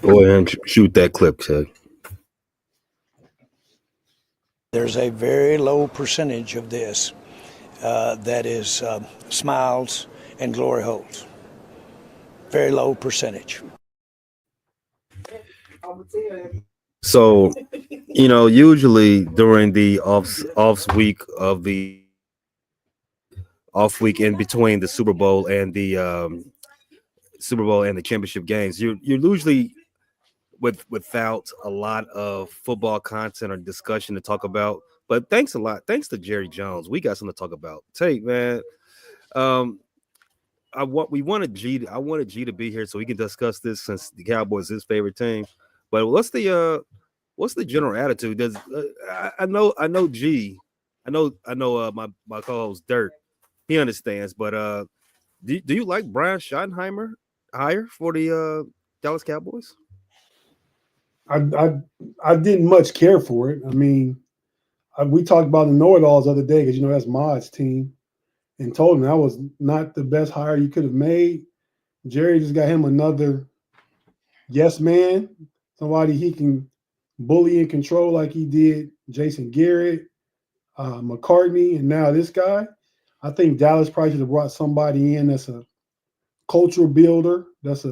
Go ahead and shoot that clip, Ted. There's a very low percentage of this that is smiles and glory holes. Very low percentage. So, usually during the off week in between the Super Bowl and the championship games, you're usually without a lot of football content or discussion to talk about. But thanks to Jerry Jones, we got something to talk about. Tate, man, I wanted G to be here so we can discuss this since the Cowboys is his favorite team. But what's the general attitude? I know G, I know my co-host Dirk, he understands. But do you like Brian Schottenheimer hire for the Dallas Cowboys? I didn't much care for it. I mean, we talked about the know-it-alls the other day because that's Mod's team, and told him that was not the best hire you could have made. Jerry just got him another yes man, somebody he can bully and control like he did Jason Garrett, McCartney, and now this guy. I think Dallas probably should have brought somebody in that's a cultural builder, that's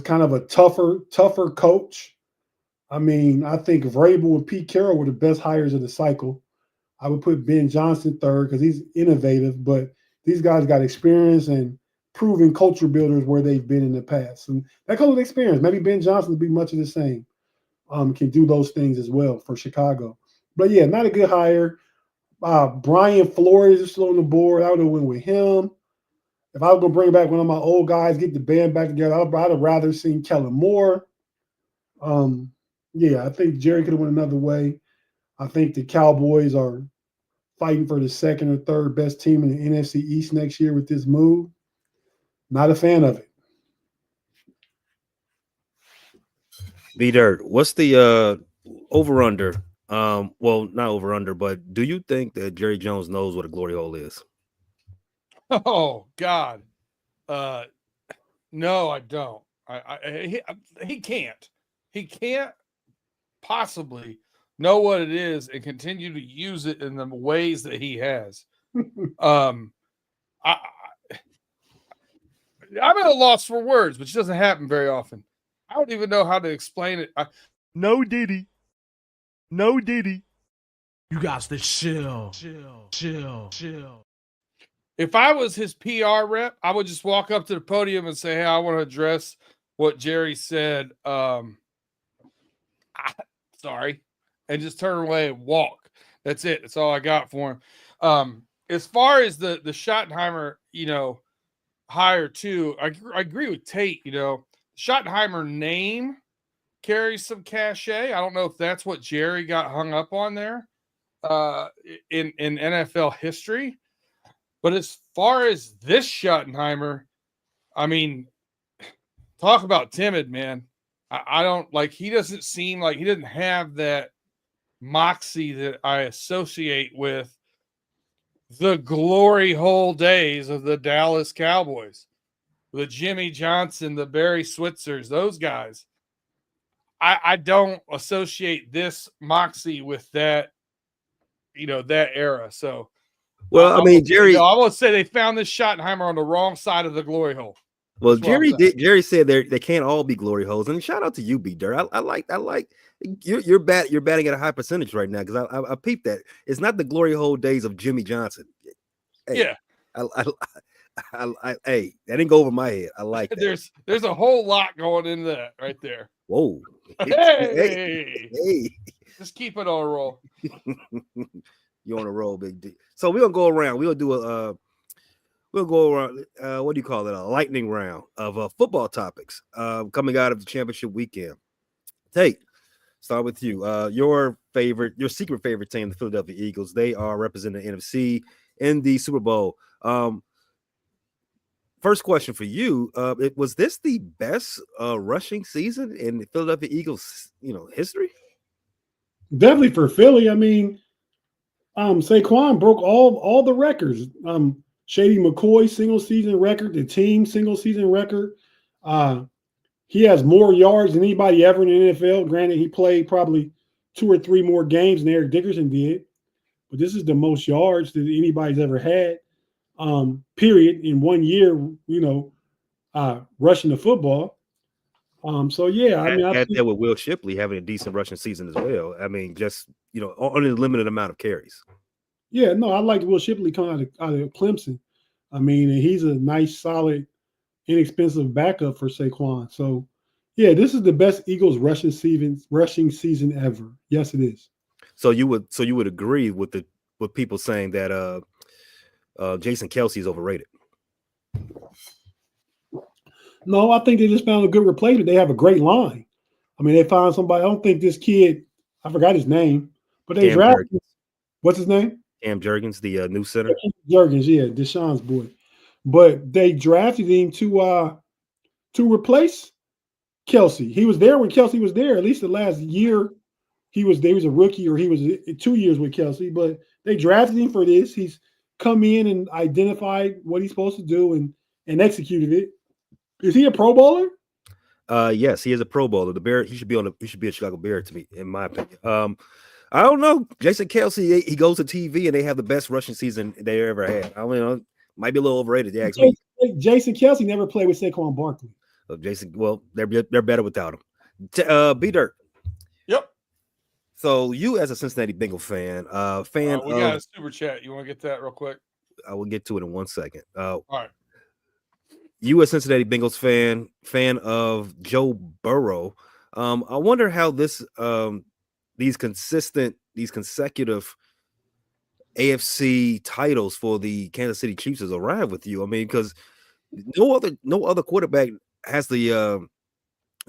kind of a tougher coach. I mean, I think Vrabel and Pete Carroll were the best hires of the cycle. I would put Ben Johnson third because he's innovative, but these guys got experience and proven culture builders where they've been in the past. And that comes with experience. Maybe Ben Johnson will be much of the same. Can do those things as well for Chicago. But yeah, not a good hire. Brian Flores is still on the board. I would have went with him. If I was going to bring back one of my old guys, get the band back together, I'd have rather seen Kellen Moore. Yeah, I think Jerry could have went another way. I think the Cowboys are fighting for the second or third best team in the NFC East next year with this move. Not a fan of it. B-Dirt, what's the over-under? Well, not over-under, but do you think that Jerry Jones knows what a glory hole is? Oh, God. No, I don't. He can't. He can't possibly know what it is and continue to use it in the ways that he has. I'm at a loss for words, which doesn't happen very often. I don't even know how to explain it. No Diddy. You got to chill. If I was his PR rep, I would just walk up to the podium and say, hey, I want to address what Jerry said. Sorry. And just turn away and walk. That's it. That's all I got for him. As far as the Schottenheimer, hire too, I agree with Tate. Schottenheimer name carries some cachet. I don't know if that's what Jerry got hung up on there in NFL history. But as far as this Schottenheimer, I mean, talk about timid, man. I don't like, he doesn't seem like he doesn't have that moxie that I associate with the glory hole days of the Dallas Cowboys, the Jimmy Johnson, the Barry Switzers, those guys. I don't associate this moxie with that, that era. So, well, I mean, Jerry, I will say they found this Schottenheimer on the wrong side of the glory hole. Well, Jerry said they can't all be glory holes, and shout out to you, B-Dirt. I like you're batting at a high percentage right now because I peeped that it's not the glory hole days of Jimmy Johnson. Hey, yeah, hey, that didn't go over my head. I like that. There's a whole lot going into that right there. Whoa, hey, just keep it on a roll. You're on a roll, Big D. So we're gonna go around. We're gonna do We'll go around. What do you call it? A lightning round of football topics coming out of the championship weekend. Tate, start with you. Your secret favorite team, the Philadelphia Eagles. They are representing the NFC in the Super Bowl. First question for you: was this the best rushing season in the Philadelphia Eagles, history? Definitely for Philly. I mean, Saquon broke all the records. Shady McCoy single season record, the team single season record. He has more yards than anybody ever in the NFL. Granted, he played probably 2 or 3 more games than Eric Dickerson did, but this is the most yards that anybody's ever had. Period, in 1 year, rushing the football. So yeah, I mean, I Add think, that with Will Shipley having a decent rushing season as well. I mean, just only a limited amount of carries. yeah, no, I liked Will Shipley coming out of Clemson. I mean, and he's a nice, solid, inexpensive backup for Saquon. So yeah, this is the best Eagles rushing season ever. Yes, it is. So you would agree with people saying that Jason Kelsey is overrated. No, I think they just found a good replacement. They have a great line. I mean, they found somebody. I don't think this kid, I forgot his name, but they Cam drafted. Jurgens. What's his name? Cam Jurgens, the new center. Jurgens, yeah, Deshaun's boy. But they drafted him to replace Kelsey. He was there when Kelsey was there. At least the last year he was there. He was a rookie, or he was 2 years with Kelsey. But they drafted him for this. He's come in and identified what he's supposed to do and executed it. Is he a Pro Bowler? Yes, he is a Pro Bowler. The Bear, he should be a Chicago Bear to me, in my opinion. I don't know. Jason Kelsey, he goes to TV and they have the best rushing season they ever had. I mean, might be a little overrated. Yeah, Jason Kelsey never played with Saquon Barkley. They're better without him. B Dirt. Yep. So you, as a Cincinnati Bengal fan, we got a super chat. You want to get that real quick? I will get to it in 1 second. All right. You, a Cincinnati Bengals fan of Joe Burrow. I wonder how these consecutive AFC titles for the Kansas City Chiefs has arrived with you. I mean, because no other quarterback has the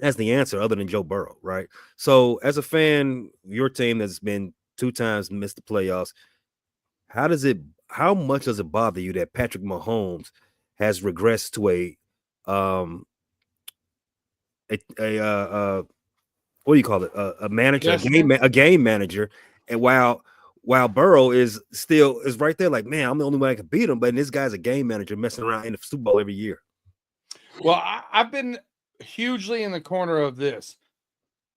answer other than Joe Burrow, right? So, as a fan, your team that's been 2 times missed the playoffs, how much does it bother you that Patrick Mahomes has regressed to what do you call it? A manager, a game manager, and while Burrow is right there, like, man, I'm the only one that can beat him, but this guy's a game manager messing around in the Super Bowl every year. Well, I've been hugely in the corner of this.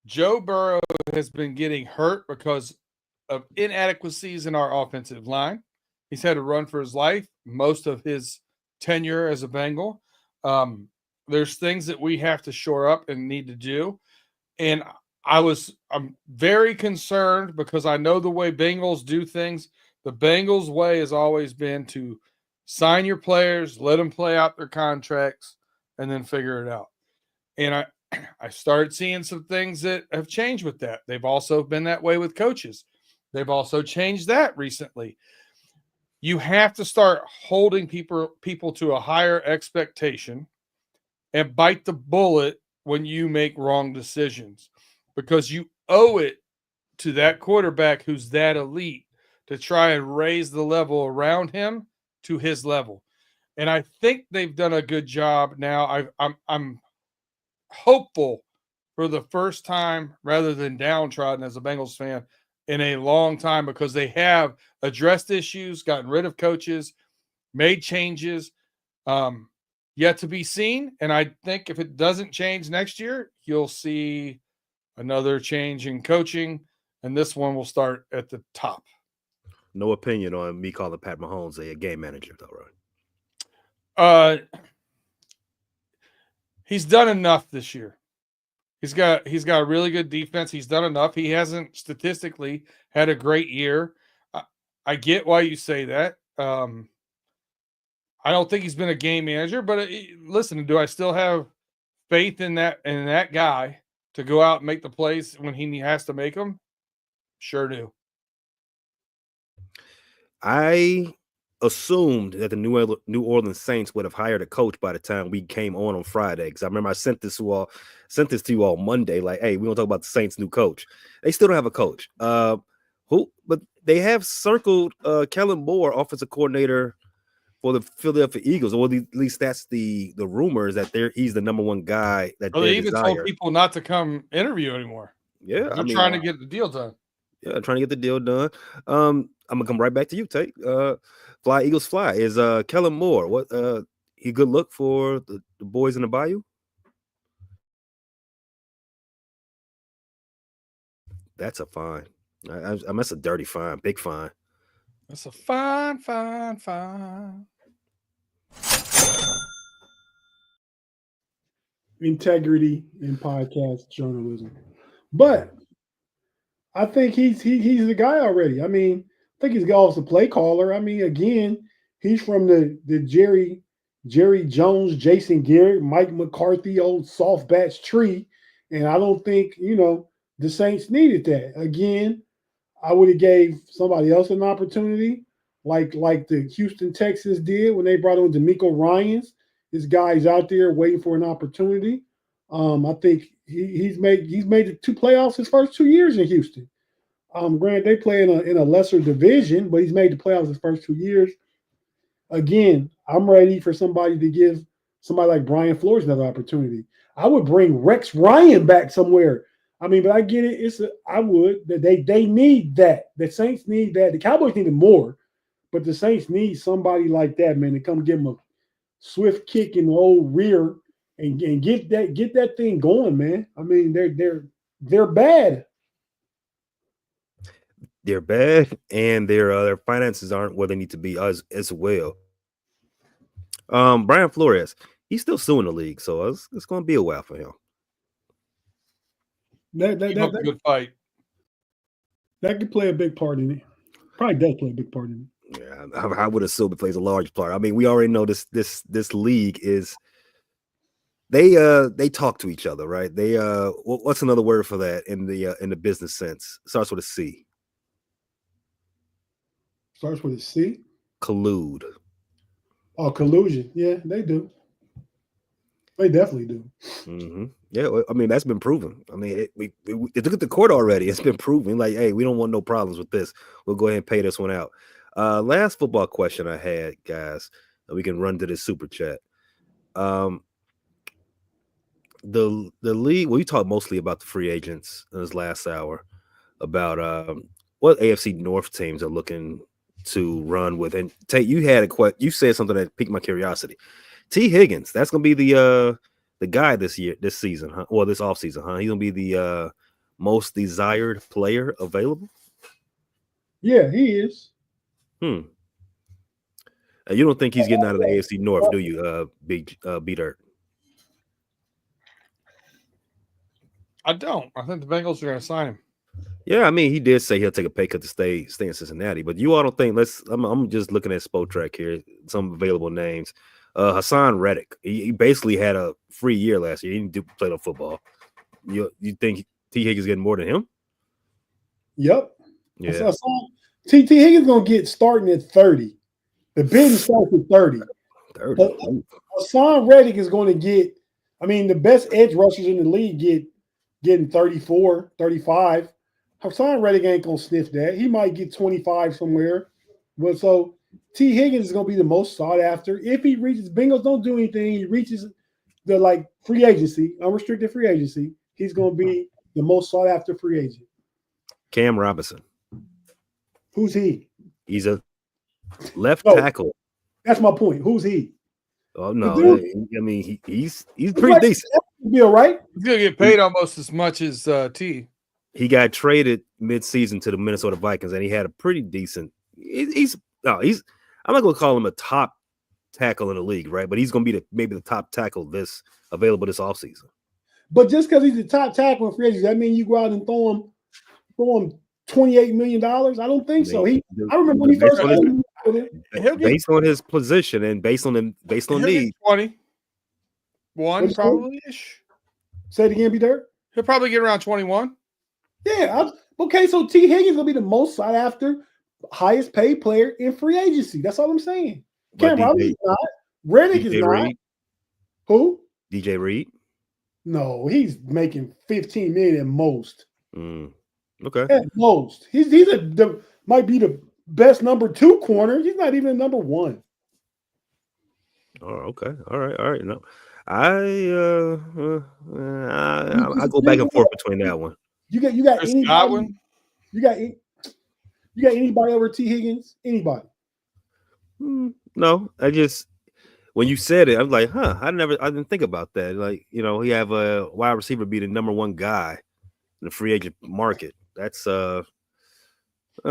Joe Burrow has been getting hurt because of inadequacies in our offensive line. He's had to run for his life most of his tenure as a Bengal. There's things that we have to shore up and need to do. And I'm very concerned because I know the way Bengals do things. The Bengals way has always been to sign your players, let them play out their contracts, and then figure it out. And I started seeing some things that have changed with that. They've also been that way with coaches. They've also changed that recently. You have to start holding people to a higher expectation and bite the bullet when you make wrong decisions, because you owe it to that quarterback who's that elite to try and raise the level around him to his level. And I think they've done a good job now. I'm hopeful for the first time, rather than downtrodden as a Bengals fan, in a long time, because they have addressed issues, gotten rid of coaches, made changes. Yet to be seen. And I think if it doesn't change next year, you'll see another change in coaching, and this one will start at the top. No opinion on me calling Pat Mahomes a game manager, though, right? He's done enough this year. He's got a really good defense. He's done enough. He hasn't statistically had a great year. I get why you say that. I don't think he's been a game manager, but listen, do I still have faith in that guy to go out and make the plays when he has to make them? Sure do. I assumed that the New Orleans Saints would have hired a coach by the time we came on Friday. Because I remember I sent this to you all Monday. Like, hey, we don't talk about the Saints' new coach. They still don't have a coach. But they have circled Kellen Moore, offensive coordinator for the Philadelphia Eagles. Or at least that's the rumors that he's the number one guy that Well, they they even told people not to come interview anymore. Yeah, they're trying to get the deal done. Yeah, trying to get the deal done. I'm gonna come right back to you, Tate. Fly Eagles fly. Is Kellen Moore what he good look for the boys in the Bayou? That's a fine. That's a dirty fine, big fine. That's a fine. Integrity in podcast journalism. But I think he's the guy already. I mean, I think he's also a play caller. I mean, again, he's from the Jerry Jones, Jason Garrett, Mike McCarthy, old soft batch tree. And I don't think, the Saints needed that. Again, I would have gave somebody else an opportunity, like the Houston Texans did when they brought on DeMeco Ryans. This guy's out there waiting for an opportunity. I think he's made the 2 playoffs his first 2 years in Houston. Granted, they play in a lesser division, but he's made the playoffs his first 2 years. Again, I'm ready for somebody to give somebody like Brian Flores another opportunity. I would bring Rex Ryan back somewhere. I mean, but I get it. I would. They need that. The Saints need that. The Cowboys need it more, but the Saints need somebody like that, man, to come give them a swift kick in the old rear and get that thing going, man. I mean, they're bad. They're bad, and their finances aren't where they need to be as well. Brian Flores, he's still suing the league, so it's going to be a while for him. That's a good fight. That could play a big part in it. Probably does play a big part in it. Yeah, I would assume it plays a large part. I mean, we already know this league is they talk to each other, right? They what's another word for that in the business sense? It starts with a C. Starts with a C. Collude. Oh, collusion. Yeah, they do. They definitely do. Mm-hmm. Yeah, I mean that's been proven. I mean, it took it to court already. It's been proven. Like, hey, we don't want no problems with this. We'll go ahead and pay this one out. Last football question I had, guys. We can run to this super chat. The league. Well, we talked mostly about the free agents in this last hour about what AFC North teams are looking to run with. And Tate, you had you said something that piqued my curiosity. T. Higgins, that's gonna be the guy this season, huh? Or this offseason, huh? He's gonna be the most desired player available. Yeah, he is. You don't think he's getting out of the AFC North, do you, B-Dirt? I don't. I think the Bengals are going to sign him. Yeah, I mean, he did say he'll take a pay cut to stay in Cincinnati, but you all don't think. I'm just looking at Spotrac here, some available names. Hassan Reddick, he basically had a free year last year. He didn't play no football. You think T. Higgins getting more than him? Yep. Yeah. T. Higgins gonna get starting at 30. The bid starts at 30. 30. Hassan Reddick is going to get. I mean, the best edge rushers in the league getting 34, 35. Hassan Reddick ain't gonna sniff that. He might get 25 somewhere. But so T. Higgins is gonna be the most sought after. If he reaches, Bengals don't do anything, he reaches the free agency, unrestricted free agency, he's gonna be the most sought after free agent. Cam Robinson. Who's he? He's a left tackle. That's my point. Who's he? Oh no, I mean he's pretty decent. He'll be all right. He's gonna get paid almost as much as T. He got traded mid-season to the Minnesota Vikings, and he had a pretty decent. I'm not gonna call him a top tackle in the league, right? But he's gonna be maybe the top tackle available this offseason. But just because he's the top tackle in free agency, that mean you go out and throw him $28 million? I don't think so. I remember when he first based on his position and based on need. 21 probably ish. Say it again, B-Dirt. He'll probably get around 21. Yeah. Okay, so T. Higgins gonna be the most sought after highest paid player in free agency. That's all I'm saying. But Cam Robinson is not. Reddick is DJ not. Reed, Who? DJ Reed. No, he's making $15 million at most. Okay. At most, he's might be the best number 2 corner. He's not even a number 1. Oh, okay. All right. No, I go back and forth between that one. You got Chris anybody? Godwin? You got anybody over T. Higgins? Anybody? No, when you said it, I was like, I didn't think about that. Like, he have a wide receiver be the number 1 guy in the free agent market. That's why I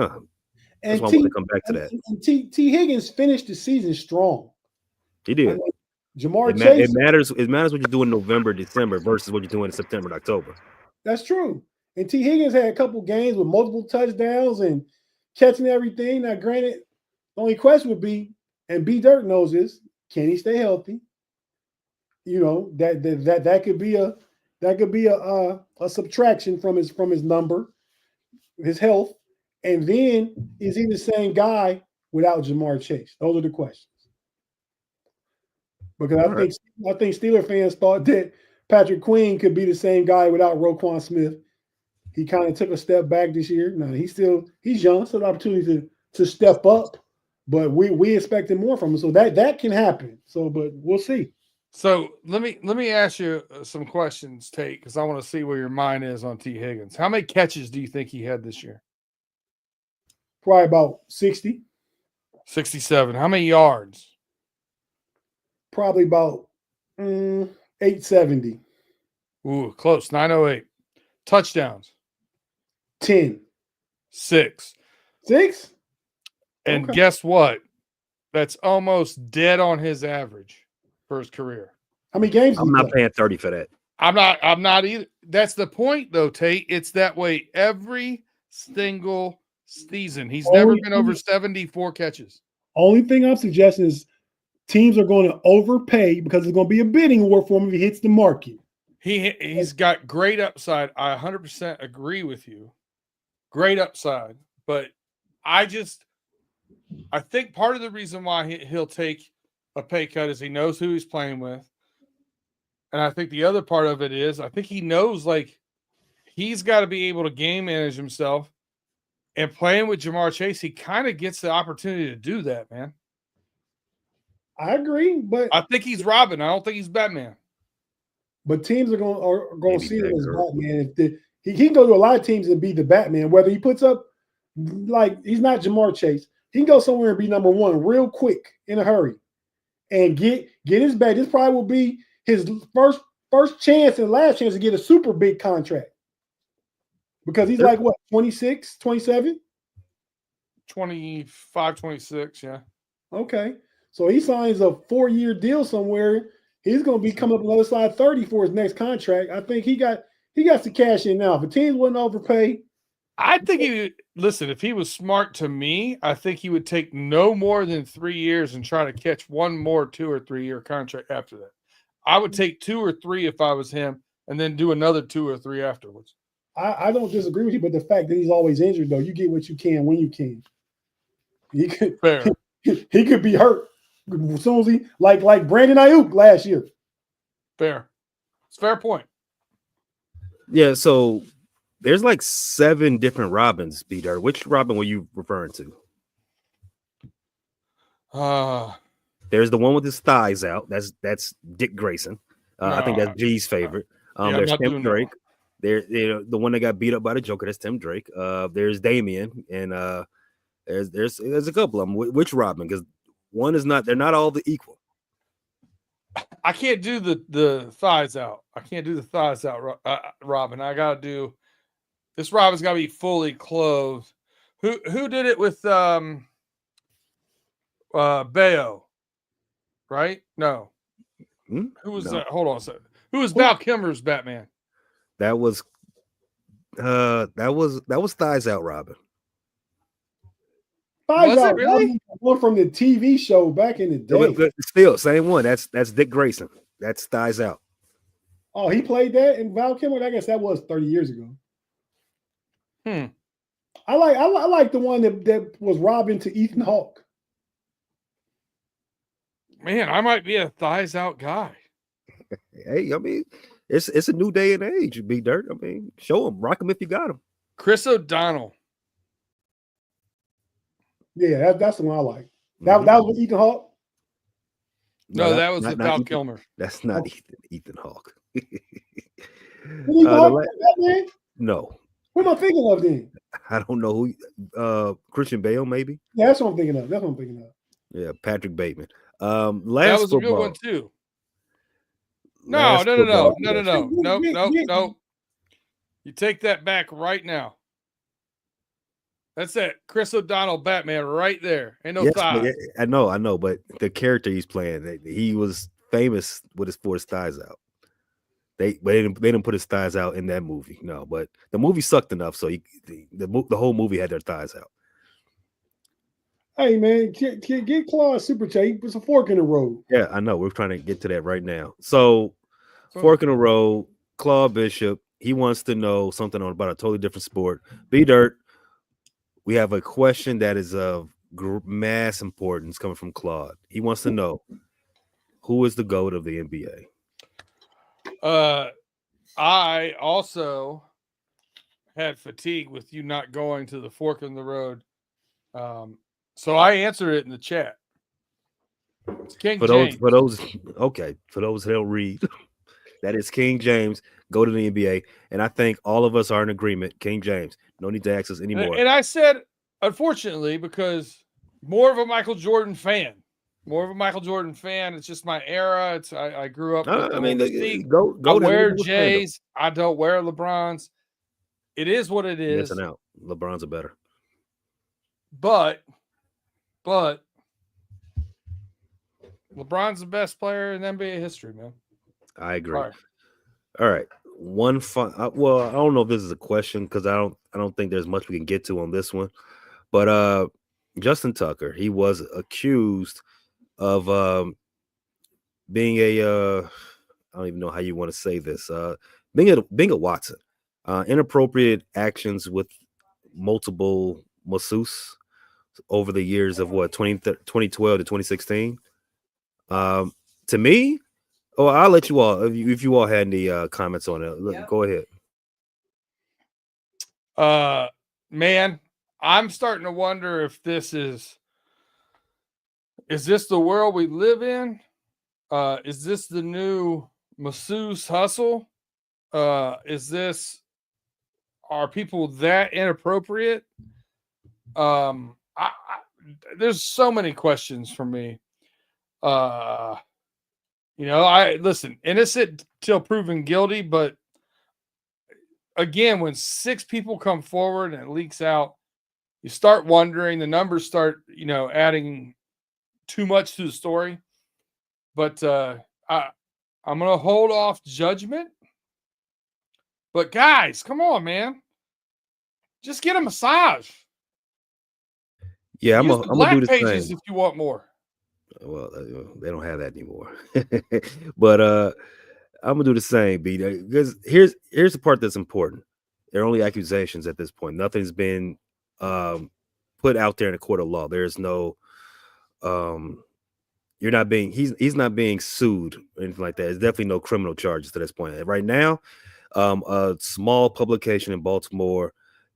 want to come back to that. And T. Higgins finished the season strong. He did. Jamar Chase. It matters. It matters what you do in November, December versus what you're doing in September and October. That's true. And T. Higgins had a couple games with multiple touchdowns and catching everything. Now, granted, the only question would be, and B. Dirt knows this, can he stay healthy? That could be a subtraction from his number, his health. And then is he the same guy without Jamar Chase? Those are the questions. Because I think Steeler fans thought that Patrick Queen could be the same guy without Roquan Smith. He kind of took a step back this year. Now he's young, so an opportunity to step up. But we expected more from him, so that can happen. So, but we'll see. So let me ask you some questions, Tate, because I want to see where your mind is on T. Higgins. How many catches do you think he had this year? Probably about 60. 67. How many yards? Probably about 870. Ooh, close. 908. Touchdowns? 10. 6. 6? And Okay. Guess what? That's almost dead on his average for his career. How many games? I'm not paying 30 for that. I'm not either. That's the point, though, Tate. It's that way every single season. He's never been over 74 catches. Only thing I'm suggesting is teams are going to overpay because there's going to be a bidding war for him if he hits the market. He's got great upside. I 100% agree with you. Great upside. But I think part of the reason why he'll take a pay cut is he knows who he's playing with. And I think the other part of it is I think he knows, like, he's got to be able to game manage himself. And playing with Jamar Chase, he kind of gets the opportunity to do that, man. I agree, but I think he's Robin. I don't think he's Batman. But teams are going to see him as Batman. He can go to a lot of teams and be the Batman. Whether he puts up, like, he's not Jamar Chase. He can go somewhere and be number 1 real quick in a hurry and get his bag. This probably will be his first chance and last chance to get a super big contract. Because he's like, what, 26, 27? 25, 26, yeah. Okay. So he signs a 4-year deal somewhere. He's going to be coming up on the other side 30 for his next contract. I think he got to cash in now. If a team wouldn't overpay. I think if he was smart to me, I think he would take no more than 3 years and try to catch one more 2 or 3 year contract after that. I would take 2 or 3 if I was him and then do another 2 or 3 afterwards. I don't disagree with you, but the fact that he's always injured, though, you get what you can when you can. He could, Fair. He could be hurt as soon as he like Brandon Ayuk last year. Fair. It's a fair point. Yeah, so there's like 7 different Robins, B-Dirt. Which Robin were you referring to? There's the one with his thighs out. That's Dick Grayson. I think that's G's favorite. There's Tim Drake. The one that got beat up by the Joker. That's Tim Drake. There's Damian, and there's a couple of them. Which Robin? Because one is not. They're not all the equal. I can't do the thighs out. I can't do the thighs out, Robin. I gotta do this. Robin's gotta be fully clothed. Who did it with Bayo? Right? No. Who was that? Hold on a second. Who was Val Kilmer's Batman? That was thighs out, Robin. Was it really? One from the TV show back in the day. But still, same one. That's Dick Grayson. That's thighs out. Oh, he played that in Val Kilmer. I guess that was 30 years ago. I like the one that was robbing to Ethan Hawke. Man, I might be a thighs out guy. Hey, I mean, it's a new day and age. B Dirt. I mean, show them, rock them if you got them. Chris O'Donnell. Yeah, that's the one I like. That was with Ethan Hawke. No, that was with Val Kilmer. That's not Ethan Hawke. Batman? No. Who am I thinking of then? I don't know who. Christian Bale, maybe. Yeah, that's what I'm thinking of. Yeah, Patrick Bateman. That was a good one too. No. You take that back right now. That's that Chris O'Donnell Batman right there. Ain't no thighs. I know, but the character he's playing, he was famous with his thighs out. They didn't put his thighs out in that movie. No, but the movie sucked enough, so the whole movie had their thighs out. Hey man, get Claude super chat. It's a fork in the road. Yeah, I know. We're trying to get to that right now. So, fork in the road. Claude Bishop. He wants to know something about a totally different sport. B Dirt. We have a question that is of mass importance coming from Claude. He wants to know who is the GOAT of the NBA. I also had fatigue with you not going to the fork in the road. So I answered it in the chat. It's King James. For those who don't read, that is King James, go to the NBA. And I think all of us are in agreement. King James, no need to ask us anymore. And I said, unfortunately, because more of a Michael Jordan fan. It's just my era. I grew up. I mean, I wear J's. I don't wear LeBrons. It is what it is. Missing out. LeBron's are better. But LeBron's the best player in NBA history, man. I agree. All right. One fun. Well, I don't know if this is a question because I don't think there's much we can get to on this one. But Justin Tucker, he was accused of being a I don't even know how you want to say this. Being a Watson, inappropriate actions with multiple masseuses over the years of 2012 to 2016. To me, I'll let you all if you all had any comments on it. Go ahead. Man, I'm starting to wonder if this is this the world we live in? Is this the new masseuse hustle? Are people that inappropriate? There's so many questions for me. I listen, innocent till proven guilty, but again, when 6 people come forward and it leaks out, you start wondering, the numbers start, adding too much to the story. But I'm going to hold off judgment. But guys, come on, man. Just get a massage. Yeah, I'm going to do the pages same. If you want more. Well, they don't have that anymore. But I'm going to do the same, B. Because here's the part that's important. They're only accusations at this point. Nothing's been put out there in a court of law. There's no he's not being sued or anything like that. There's definitely no criminal charges to this point. Right now, a small publication in Baltimore,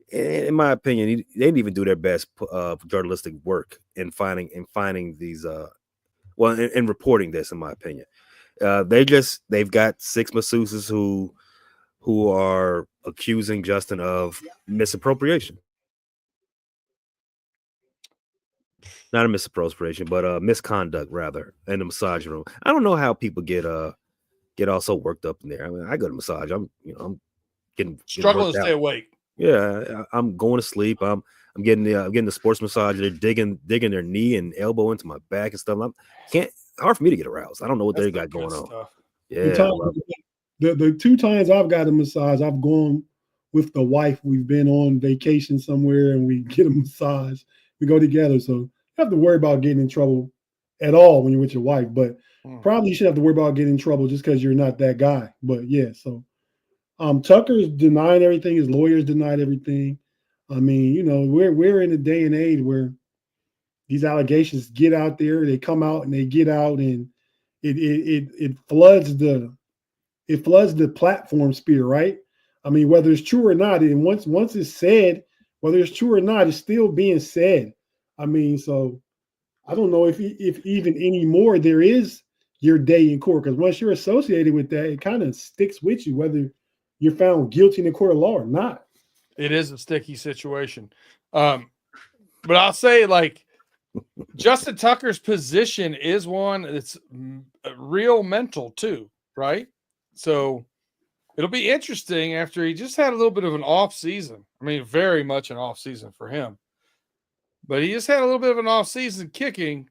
in my opinion, they didn't even do their best journalistic work in finding these in reporting this, in my opinion. They've got 6 masseuses who are accusing Justin of misappropriation. Not a misappropriation, but misconduct rather in the massage room. I don't know how people get all so worked up in there. I mean, I go to massage. I'm getting struggling to stay awake. Yeah, I'm going to sleep. I'm getting the sports massage. They're digging their knee and elbow into my back and stuff. Hard for me to get aroused. I don't know what they got going on. Yeah, the 2 times I've got a massage, I've gone with the wife. We've been on vacation somewhere and we get a massage. We go together, so you don't have to worry about getting in trouble at all when you're with your wife. But probably you should have to worry about getting in trouble just because you're not that guy. But yeah, so Tucker's denying everything. His lawyers denied everything. I mean, we're in a day and age where these allegations get out there, they come out and they get out, and it floods the platform sphere, right? I mean, whether it's true or not, and once it's said, whether it's true or not, it's still being said. I mean, so I don't know if even anymore there is your day in court, because once you're associated with that, it kind of sticks with you, whether you're found guilty in the court of law or not. It is a sticky situation. But I'll say, like, Justin Tucker's position is one that's real mental too, right? So it'll be interesting after he just had a little bit of an off season. I mean, very much an off season for him, but he just had a little bit of an off season kicking.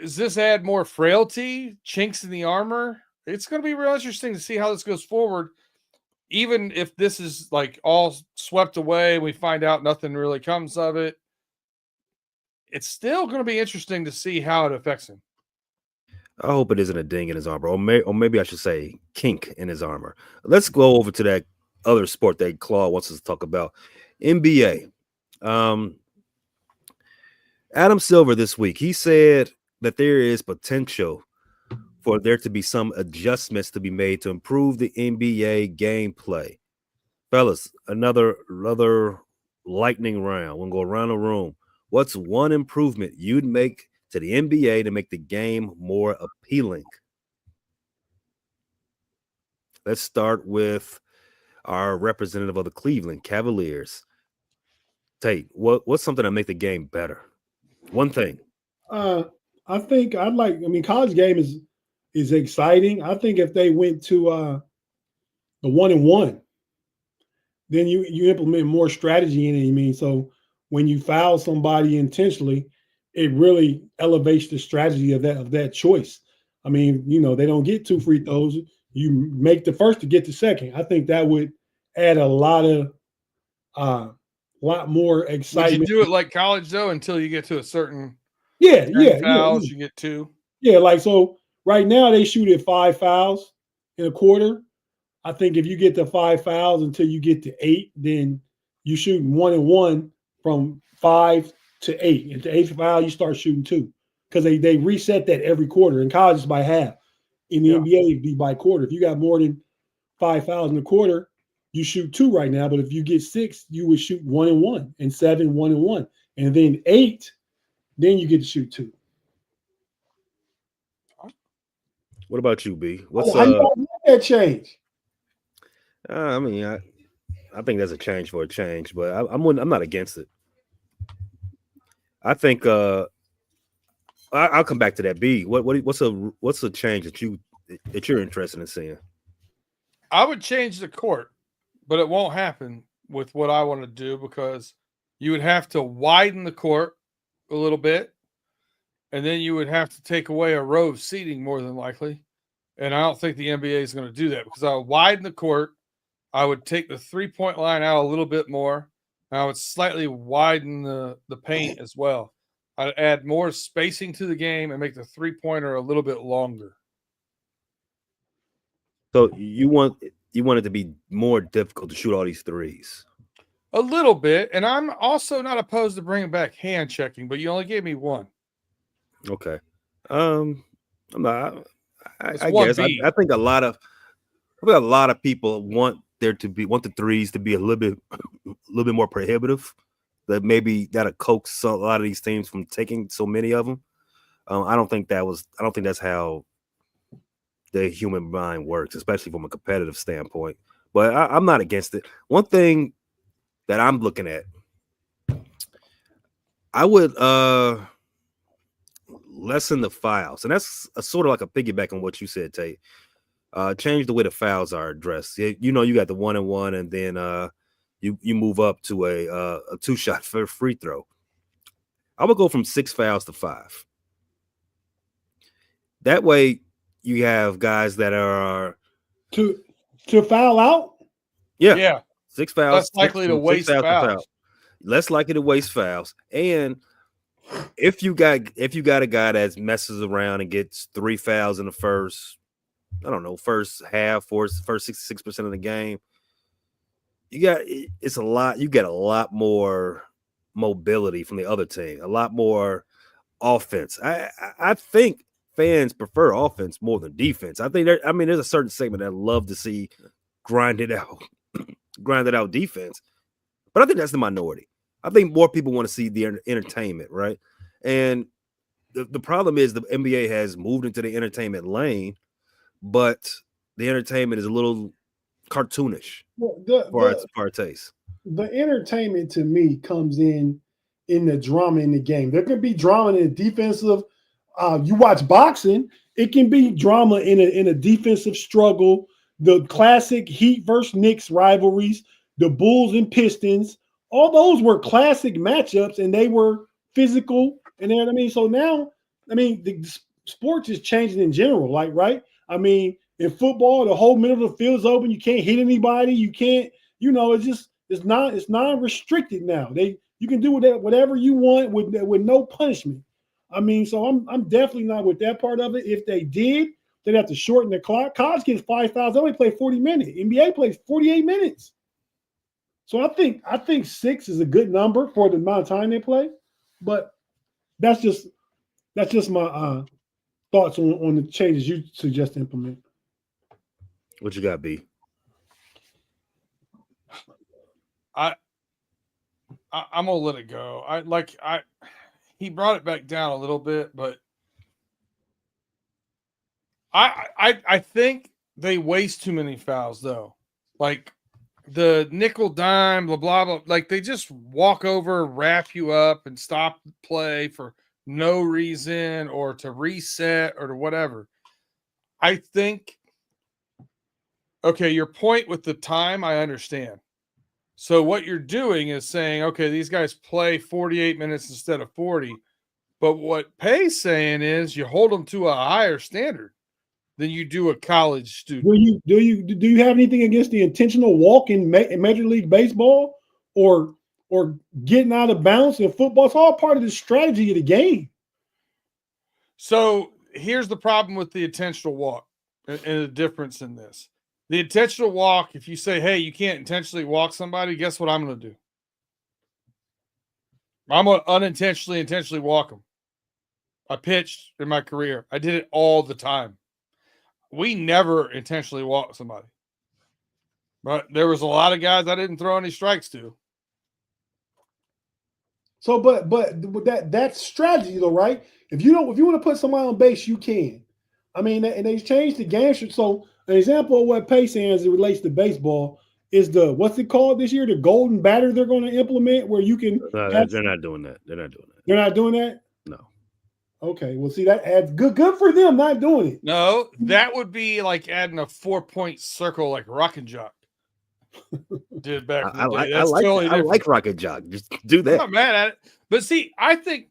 Does this add more frailty, chinks in the armor? It's going to be real interesting to see how this goes forward. Even if this is like all swept away, we find out nothing really comes of it. It's still going to be interesting to see how it affects him. I hope it isn't a ding in his armor, or maybe I should say kink in his armor. Let's go over to that other sport that Claude wants us to talk about, NBA. Adam Silver this week, he said that there is potential for there to be some adjustments to be made to improve the NBA gameplay. Fellas, another lightning round. We'll go around the room. What's one improvement you'd make to the NBA to make the game more appealing? Let's start with our representative of the Cleveland Cavaliers. Tate, what's something to make the game better? One thing. I think college game is exciting. I think if they went to the 1-and-1, then you implement more strategy in it. I mean, so when you foul somebody intentionally, it really elevates the strategy of that choice. I mean, they don't get 2 free throws. You make the first to get the second. I think that would add a lot more excitement. Would you do it like college though until you get to a certain fouls? You get 2. Yeah, like so. Right now they shoot at 5 fouls in a quarter. I think if you get to 5 fouls until you get to 8, then you shoot 1-and-1 from 5 to 8. At the 8th foul, you start shooting 2, because they reset that every quarter. In college, it's by half. In the NBA, it'd be by quarter. If you got more than 5 fouls in a quarter, you shoot 2 right now. But if you get 6, you would shoot 1-and-1, and 7, 1-and-1, and then 8, then you get to shoot 2. What about you, B? How you gonna make that change? I mean, I think there's a change for a change, but I'm not against it. I think I'll come back to that. B, what's a change that you're interested in seeing? I would change the court, but it won't happen with what I want to do, because you would have to widen the court a little bit, and then you would have to take away a row of seating more than likely. And I don't think the NBA is going to do that, because I would widen the court. I would take the 3-point line out a little bit more. And I would slightly widen the paint as well. I'd add more spacing to the game and make the 3-pointer a little bit longer. So you want it to be more difficult to shoot all these threes? A little bit. And I'm also not opposed to bringing back hand checking, but you only gave me 1. Okay. I'm not. I guess I think a lot of people want the threes to be a little bit more prohibitive. That maybe that'll coax a lot of these teams from taking so many of them. I don't think that's how the human mind works, especially from a competitive standpoint. But I'm not against it. One thing that I'm looking at, I would lessen the fouls, and that's sort of like a piggyback on what you said, Tate. Change the way the fouls are addressed. You got the 1-and-1, and then you move up to a 2-shot for free throw. I would go from 6 fouls to 5. That way, you have guys that are to foul out. Yeah. 6 fouls. Less likely to waste fouls. Less likely to waste fouls. And if you got a guy that messes around and gets 3 fouls in the first half or first 66% of the game, it's a lot. You get a lot more mobility from the other team, a lot more offense. I think fans prefer offense more than defense. I think there's a certain segment that love to see grinded out defense, but I think that's the minority. I think more people want to see the entertainment, right? And the problem is the NBA has moved into the entertainment lane, but the entertainment is a little cartoonish for our taste. The entertainment to me comes in the drama in the game. There can be drama in a defensive. You watch boxing, it can be drama in a defensive struggle. The classic Heat versus Knicks rivalries, the Bulls and Pistons, all those were classic matchups, and they were physical. And you know what I mean. So now, I mean, the sports is changing in general. Like, right? I mean, in football, the whole middle of the field is open. You can't hit anybody. You can't. It's non-restricted now. You can do whatever you want with no punishment. I mean, so I'm definitely not with that part of it. If they did, they'd have to shorten the clock. College gets 5 fouls. They only play 40 minutes. NBA plays 48 minutes. So I think 6 is a good number for the amount of time they play. But that's just my thoughts on the changes you suggest to implement. What you got, B? I'm gonna let it go. He brought it back down a little bit, but I think they waste too many fouls though. Like the nickel dime, blah blah blah. Like they just walk over, wrap you up, and stop play for no reason or to reset or to whatever. I think. Okay, your point with the time, I understand. So what you're doing is saying, okay, these guys play 48 minutes instead of 40. But what Pay's saying is you hold them to a higher standard than you do a college student. Do you have anything against the intentional walk in Major League Baseball or getting out of bounds in football? It's all part of the strategy of the game. So here's the problem with the intentional walk and the difference in this. The intentional walk, if you say, hey, you can't intentionally walk somebody, guess what I'm going to do? I'm going to intentionally walk them. I pitched in my career. I did it all the time. We never intentionally walked somebody. But there was a lot of guys I didn't throw any strikes to. So, but that's strategy though, right? If you want to put somebody on base, you can. I mean, and they changed the game. So an example of what Pace saying as it relates to baseball is what's it called this year? The golden batter they're going to implement where you can. No, they're not doing that. They're not doing that. They're not doing that? No. Okay. Well, see, that adds good for them not doing it. No, that would be like adding a 4-point circle like Rockin' Jock did back in the day. I like Rocket Jock. Just do that. I'm not mad at it. But see, I think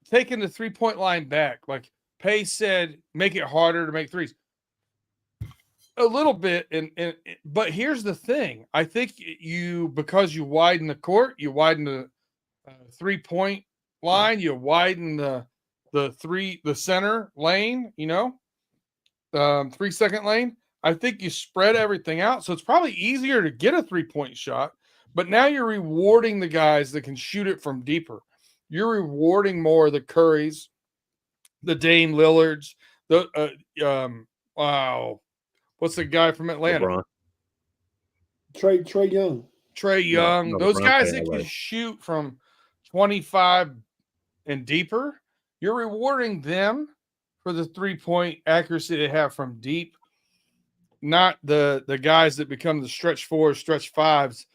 taking the 3-point line back, like Pace said, make it harder to make threes. A little bit, but here's the thing. I think because you widen the court, you widen the 3-point line, you widen the center lane, 3-second lane. I think you spread everything out, so it's probably easier to get a 3-point shot. But now you're rewarding the guys that can shoot it from deeper. You're rewarding more the Currys, the Dame Lillards, wow. What's the guy from Atlanta? LeBron. Trey Young. Trey Young. No, those LeBron guys that can shoot from 25 and deeper, you're rewarding them for the 3-point accuracy they have from deep, not the guys that become the stretch 4s, stretch 5s.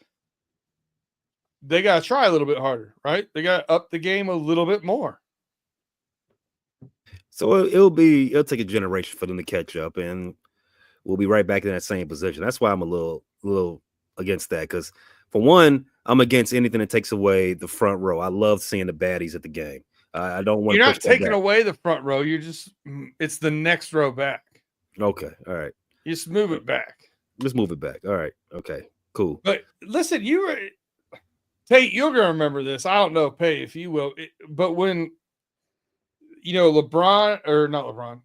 They got to try a little bit harder, right? They got to up the game a little bit more. So it'll take a generation for them to catch up, and we'll be right back in that same position. That's why I'm a little against that, because for one, I'm against anything that takes away the front row. I love seeing the baddies at the game. I don't want. You're not taking away the front row. It's the next row back. Okay, all right. You just move it back. Let's move it back. All right, okay, cool. But listen, Tate, you're gonna remember this. I don't know, Pay, if you will, but when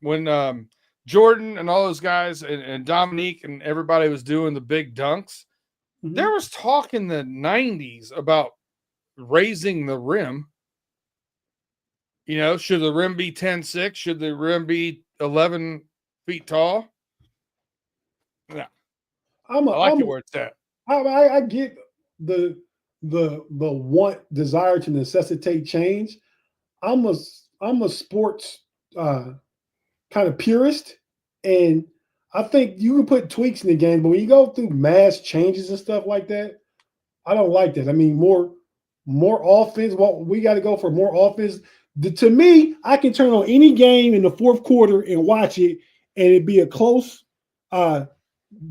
when Jordan and all those guys and Dominique and everybody was doing the big dunks, There was talk in the 90s about raising the rim. You know, should the rim be 10-6? Should the rim be 11 feet tall? Yeah. I like it where it's at. I get the desire to necessitate change. I'm a sports kind of purist, and I think you can put tweaks in the game, but when you go through mass changes and stuff like that, I don't like that. I mean, more offense. Well, we got to go for more offense. To me, I can turn on any game in the fourth quarter and watch it, and it'd be a close,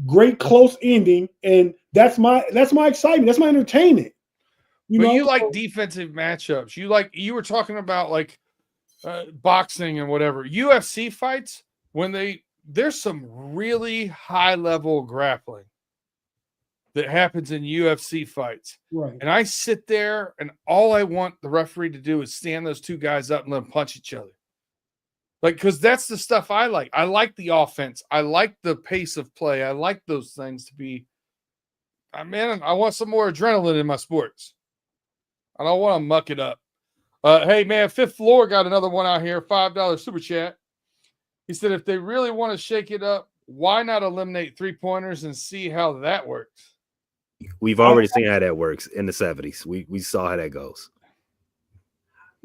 great close ending, and that's my excitement. That's my entertainment. You like defensive matchups. You were talking about like boxing and whatever. UFC fights, there's some really high level grappling that happens in UFC fights. Right. And I sit there and all I want the referee to do is stand those two guys up and let them punch each other. Like, because that's the stuff I like. I like the offense. I like the pace of play. I like those things to be. I want some more adrenaline in my sports. I don't want to muck it up. Hey, man, Fifth Floor got another one out here, $5 super chat. He said, if they really want to shake it up, why not eliminate three-pointers and see how that works? We've already seen how that works in the 70s. We saw how that goes.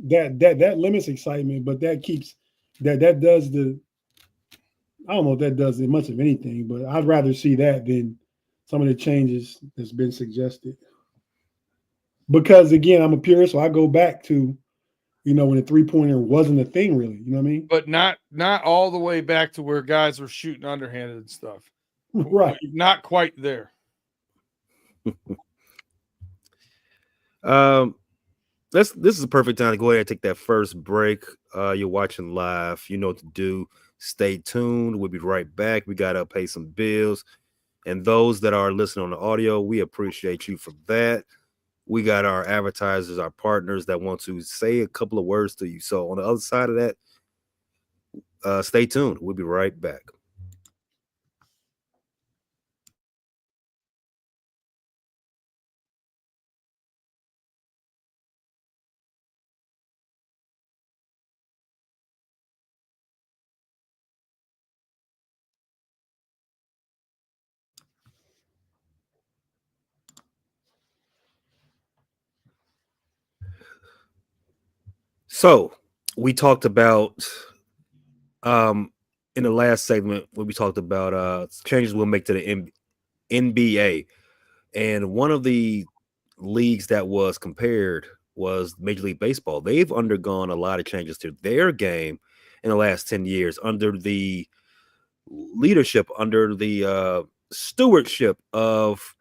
That limits excitement, but that keeps that does the. I don't know if that does much of anything, but I'd rather see that than some of the changes that's been suggested. Because again, I'm a purist, so I go back to, when the three-pointer wasn't a thing, really. You know what I mean? But not all the way back to where guys were shooting underhanded and stuff. Right. Not quite there. This is a perfect time to go ahead and take that first break. You're watching live. You know what to do. Stay tuned. We'll be right back. We got to pay some bills. And those that are listening on the audio, we appreciate you for that. We got our advertisers, our partners that want to say a couple of words to you. So on the other side of that, stay tuned. We'll be right back. So we talked about in the last segment when we talked about changes we'll make to the NBA, and one of the leagues that was compared was Major League Baseball. They've undergone a lot of changes to their game in the last 10 years under the leadership, under the stewardship of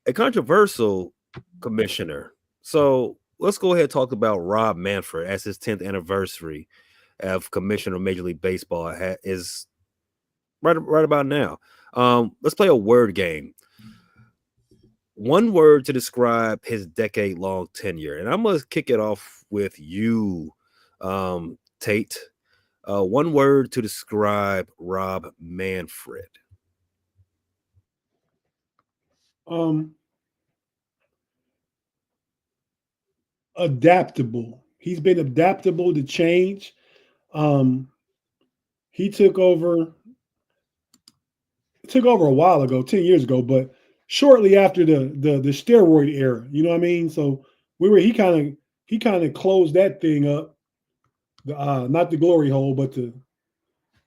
a controversial commissioner. So let's go ahead and talk about Rob Maferd as his 10th anniversary of commissioner of Major League Baseball is right about now. Let's play a word game. One word to describe his decade-long tenure. And I'm going to kick it off with you, Tate. One word to describe Rob Maferd. Adaptable. He's been adaptable to change. He took over a while ago, 10 years ago, but shortly after the steroid era, you know what I mean? So he kind of closed that thing up. Not the glory hole, but the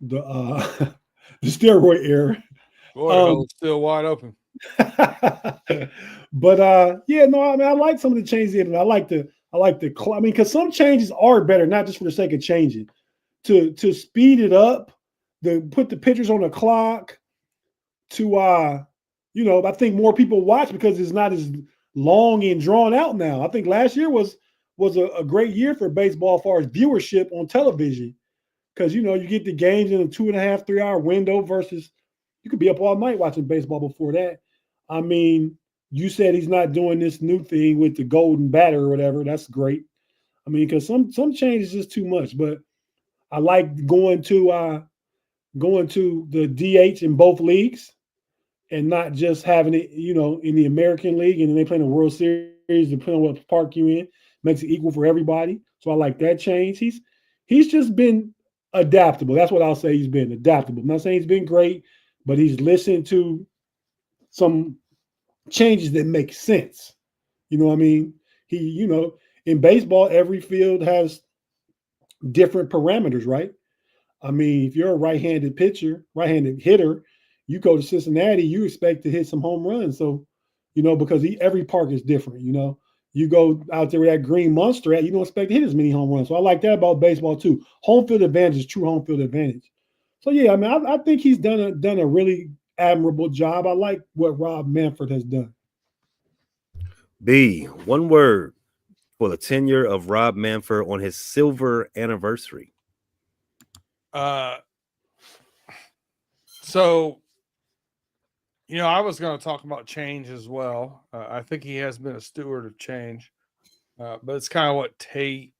the steroid era. Boy, it's still wide open. But yeah, no, I mean, I like some of the changes, and I like the because some changes are better, not just for the sake of changing, to speed it up, to put the pitchers on the clock, to I think more people watch because it's not as long and drawn out now. I think last year was a great year for baseball as far as viewership on television, because you get the games in a 2.5, 3 hour window versus you could be up all night watching baseball before that. I mean, you said he's not doing this new thing with the golden batter or whatever. That's great. I mean, because some change is just too much. But I like going to the DH in both leagues, and not just having it, in the American League and then they play in the World Series, depending on what park you're in, makes it equal for everybody. So I like that change. He's just been adaptable. That's what I'll say. He's been adaptable. I'm not saying he's been great, but he's listened to some changes that make sense. You know what I mean? In baseball, every field has different parameters, right? I mean, if you're a right-handed hitter, you go to Cincinnati, you expect to hit some home runs. So, because every park is different, You go out there with that green monster you don't expect to hit as many home runs. So I like that about baseball too. Home field advantage is true home field advantage. So yeah, I mean, I think he's done a really admirable job. I like what Rob Maferd has done. B, one word for the tenure of Rob Maferd on his silver anniversary. So, I was going to talk about change as well. I think he has been a steward of change, but it's kind of what Tate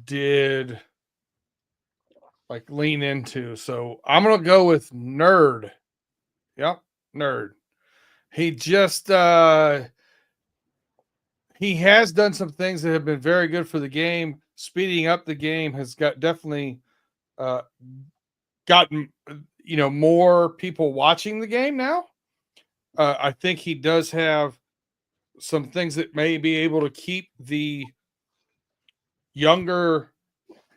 did, like lean into. So I'm going to go with nerd. Yep, nerd. He just he has done some things that have been very good for the game. Speeding up the game has definitely gotten more people watching the game now. I think he does have some things that may be able to keep the younger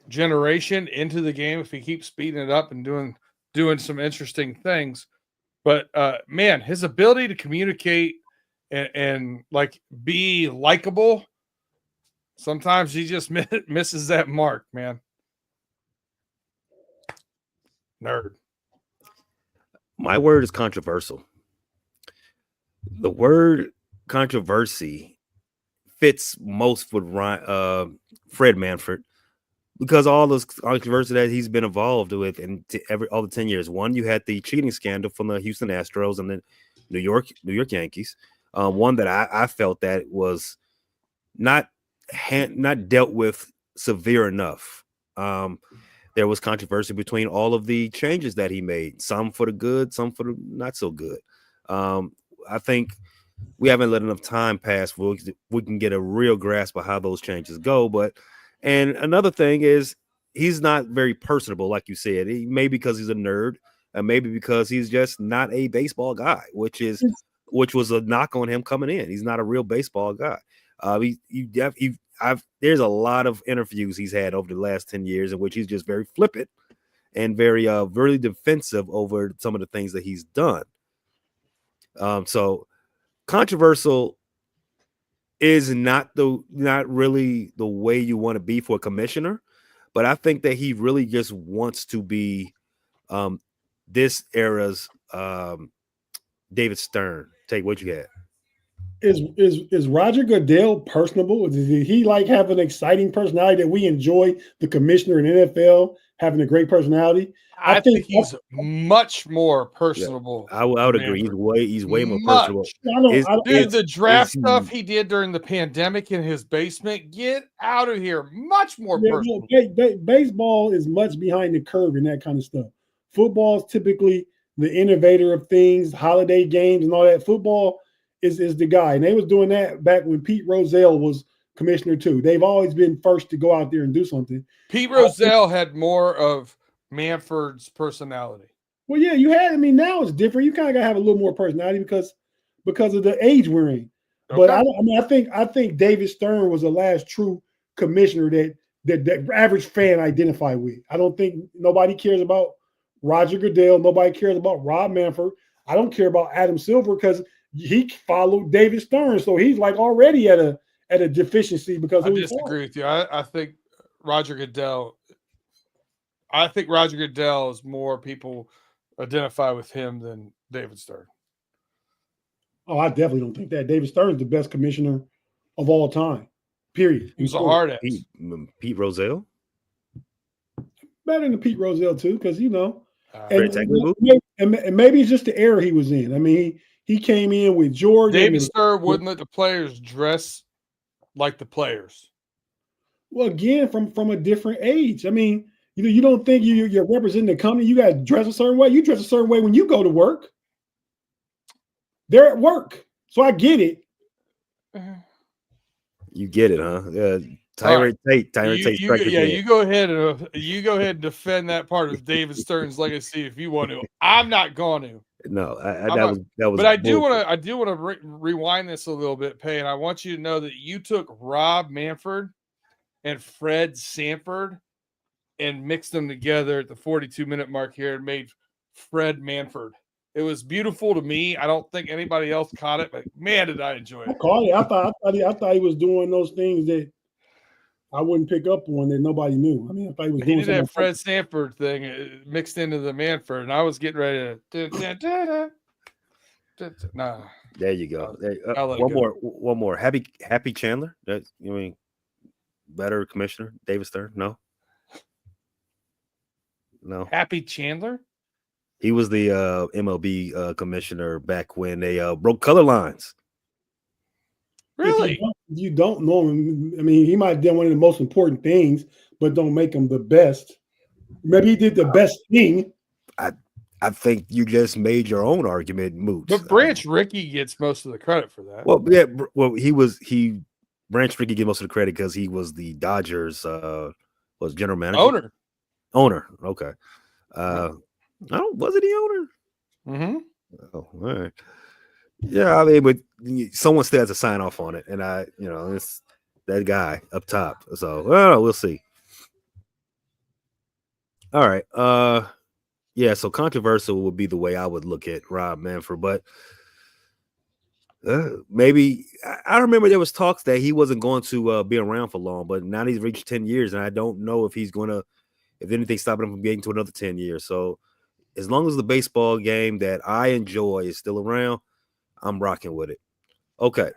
generation into the game if he keeps speeding it up and doing some interesting things. But man, his ability to communicate and like be likable, sometimes he just misses that mark, man. Nerd. My word is controversial. The word controversy fits most with Fred Manfred because all this controversy that he's been involved with in all the 10 years. One, you had the cheating scandal from the Houston Astros and the New York Yankees. One that I felt that was not dealt with severe enough. There was controversy between all of the changes that he made, some for the good, some for the not so good. I think we haven't let enough time pass where we can get a real grasp of how those changes go. And another thing is he's not very personable, like you said. Maybe because he's a nerd, and maybe because he's just not a baseball guy, which was a knock on him coming in. He's not a real baseball guy. There's a lot of interviews he's had over the last 10 years in which he's just very flippant and very really defensive over some of the things that he's done. So controversial is not really the way you want to be for a commissioner, but I think that he really just wants to be this era's David Stern. Take what you had. Is Roger Goodell personable? Does he like have an exciting personality that we enjoy? The commissioner in NFL having a great personality. I think he's much more personable. Yeah, I would agree. He's way more personable. Dude, the draft stuff he did during the pandemic in his basement, get out of here. Much more personal. Baseball is much behind the curve and that kind of stuff. Football is typically the innovator of things, holiday games and all that. Football is the guy. And they was doing that back when Pete Rozelle was commissioner too. They've always been first to go out there and do something. Pete Rozelle had more of Manfred's personality. Well, yeah, now it's different. You kind of got to have a little more personality because of the age we're in. Okay. But I think David Stern was the last true commissioner that the average fan identified with. I don't think nobody cares about Roger Goodell. Nobody cares about Rob Maferd. I don't care about Adam Silver because he followed David Stern, so he's like already at a deficiency because I disagree with you. I think Roger Goodell. I think Roger Goodell is more people identify with him than David Stern. Oh, I definitely don't think that. David Stern is the best commissioner of all time. Period. He's a hard ass. Pete Rozelle? Better than Pete Rozelle too, because and maybe it's just the era he was in. I mean, he came in with Jordan. David Stern wouldn't let the players dress like the players. Well, again, from a different age. I mean, you don't think you're representing the company. You got to dress a certain way. You dress a certain way when you go to work. They're at work, so I get it. You get it, huh? All right. Tyrant Tate strike Yeah, again. you go ahead and defend that part of David Stern's legacy if you want to. I'm not going to. No, I'm not. that was. But I do bullshit. want to rewind this a little bit, Pay, and I want you to know that you took Rob Maferd and Fred Sanford and mixed them together at the 42-minute mark here and made Fred Manfred. It was beautiful to me. I don't think anybody else caught it, but man, did I enjoy I it. caught it. I thought he was doing those things that I wouldn't pick up on that nobody knew. I mean, I thought he was doing He did that something. Fred Sanford thing mixed into the Manfred, and I was getting ready to. Nah. There you go. I'll let it go. One more. Happy Chandler. That you mean better commissioner David Stern? No. Happy Chandler. He was the MLB commissioner back when they broke color lines. Really? If you don't know him, I mean, he might have done one of the most important things, but don't make him the best. Maybe he did the best thing. I think you just made your own argument moot. But Branch Rickey gets most of the credit for that. Well, yeah. Well, Branch Rickey get most of the credit because he was the Dodgers was general manager. Owner. Okay. Was it the owner? Mm-hmm. Oh, all right. Yeah, I mean, but someone still has to sign off on it, and it's that guy up top. So we'll see. All right. Yeah. So controversial would be the way I would look at Rob Manfred, but maybe I remember there was talks that he wasn't going to be around for long, but now he's reached 10 years, and I don't know if he's going to, if anything's stopping him from getting to another 10 years. So as long as the baseball game that I enjoy is still around, I'm rocking with it. Okay.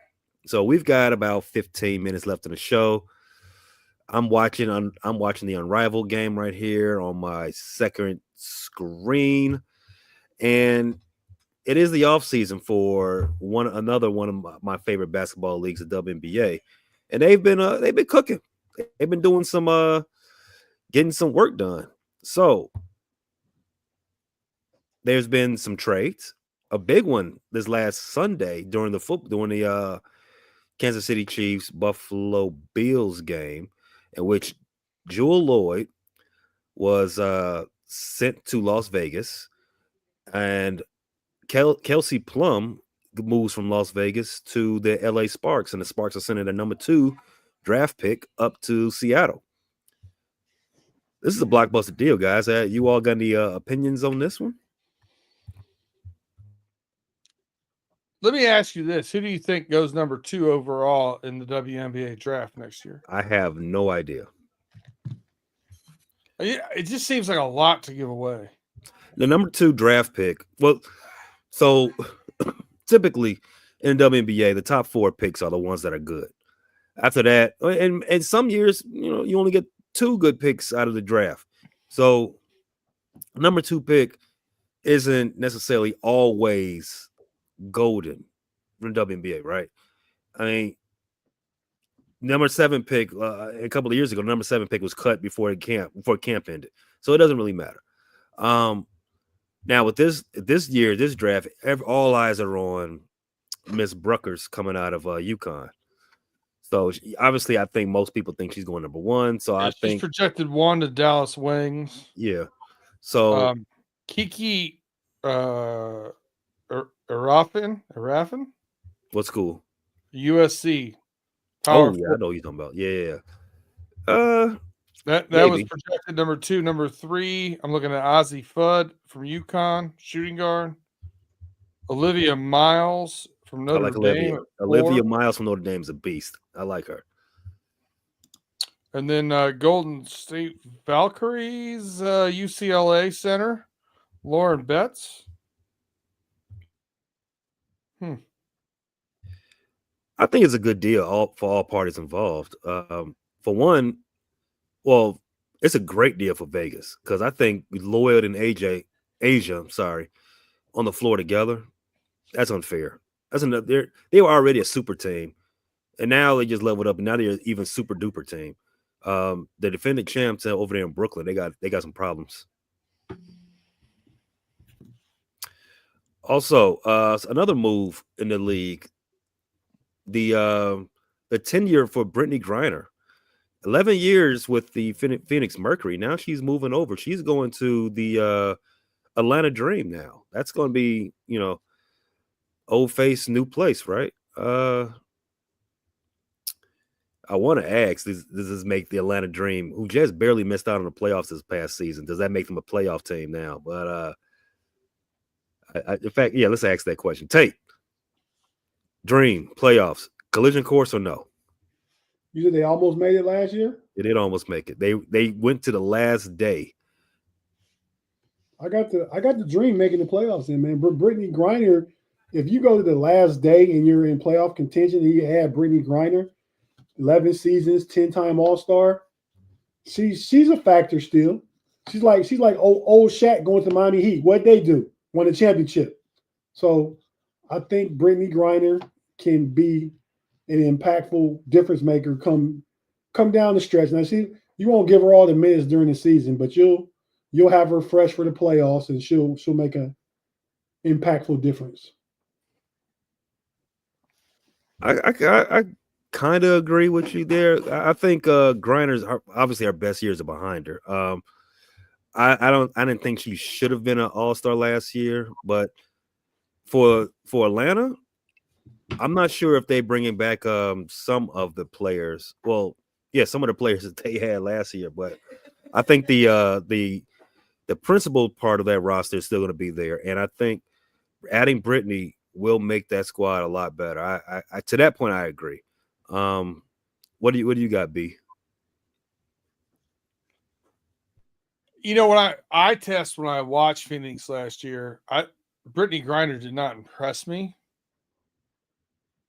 So we've got about 15 minutes left in the show. I'm watching the Unrivaled game right here on my second screen. And it is the off season for another one of my favorite basketball leagues, the WNBA. And they've been cooking. They've been doing some getting some work done. So there's been some trades. A big one this last Sunday during the Kansas City Chiefs Buffalo Bills game, in which Jewel Lloyd was sent to Las Vegas, and Kelsey Plum moves from Las Vegas to the LA Sparks, and the Sparks are sending their number 2 draft pick up to Seattle. This is a blockbuster deal, guys. You all got any opinions on this one? Let me ask you this. Who do you think goes number 2 overall in the WNBA draft next year? I have no idea. It just seems like a lot to give away. The number 2 draft pick. Well, so typically in WNBA, the top 4 picks are the ones that are good. After that, and some years, you only get 2 good picks out of the draft. So number 2 pick isn't necessarily always golden from WNBA, right? I mean, number 7 pick a couple of years ago, number 7 pick was cut before camp ended, so it doesn't really matter. Now with this draft, all eyes are on Miss Bruckers coming out of UConn. So obviously, I think most people think she's going number 1. So I think she's projected 1 to Dallas Wings. Yeah. So Kiki Arafin? What school? USC. Oh, yeah, I know what you're talking about. Yeah. That was projected number 2. Number 3, I'm looking at Ozzie Fudd from UConn, shooting guard. Olivia Miles from Notre Dame. Olivia Miles from Notre Dame is a beast. I like her. And then Golden State Valkyries, UCLA center, Lauren Betts. I think it's a good deal for all parties involved. For one, well, it's a great deal for Vegas because I think Lloyd and Asia, on the floor together, that's unfair. They were already a super team, and now they just leveled up, and now they're even super duper team. The defending champs over there in Brooklyn, they got some problems. Also, another move in the league, the tenure for Brittany Griner. 11 years with the Phoenix Mercury. Now she's moving over. She's going to the Atlanta Dream now. That's going to be, old face, new place, right? I want to ask, does this make the Atlanta Dream, who just barely missed out on the playoffs this past season, does that make them a playoff team now? But in fact, yeah, let's ask that question. Tate, Dream, playoffs, collision course or no? You said they almost made it last year? They did almost make it. They went to the last day. I got the Dream making the playoffs in, man. Brittany Griner, if you go to the last day and you're in playoff contention and you add Brittany Griner, 11 seasons, 10-time All-Star, she's a factor still. She's like old Shaq going to Miami Heat. What'd they do? Won a championship. So I think Brittany Griner can be an impactful difference maker come down the stretch. Now, you won't give her all the minutes during the season, but you'll have her fresh for the playoffs, and she'll make an impactful difference. I kind of agree with you there. I think Griner's obviously our best years are behind her. I didn't think she should have been an All-Star last year, but for Atlanta, I'm not sure if they're bringing back some of the players. Well, yeah, some of the players that they had last year, but I think the principal part of that roster is still going to be there, and I think adding Brittany will make that squad a lot better. I to that point, I agree. What do you got, B? When I test when I watched Phoenix last year, Brittany Griner did not impress me.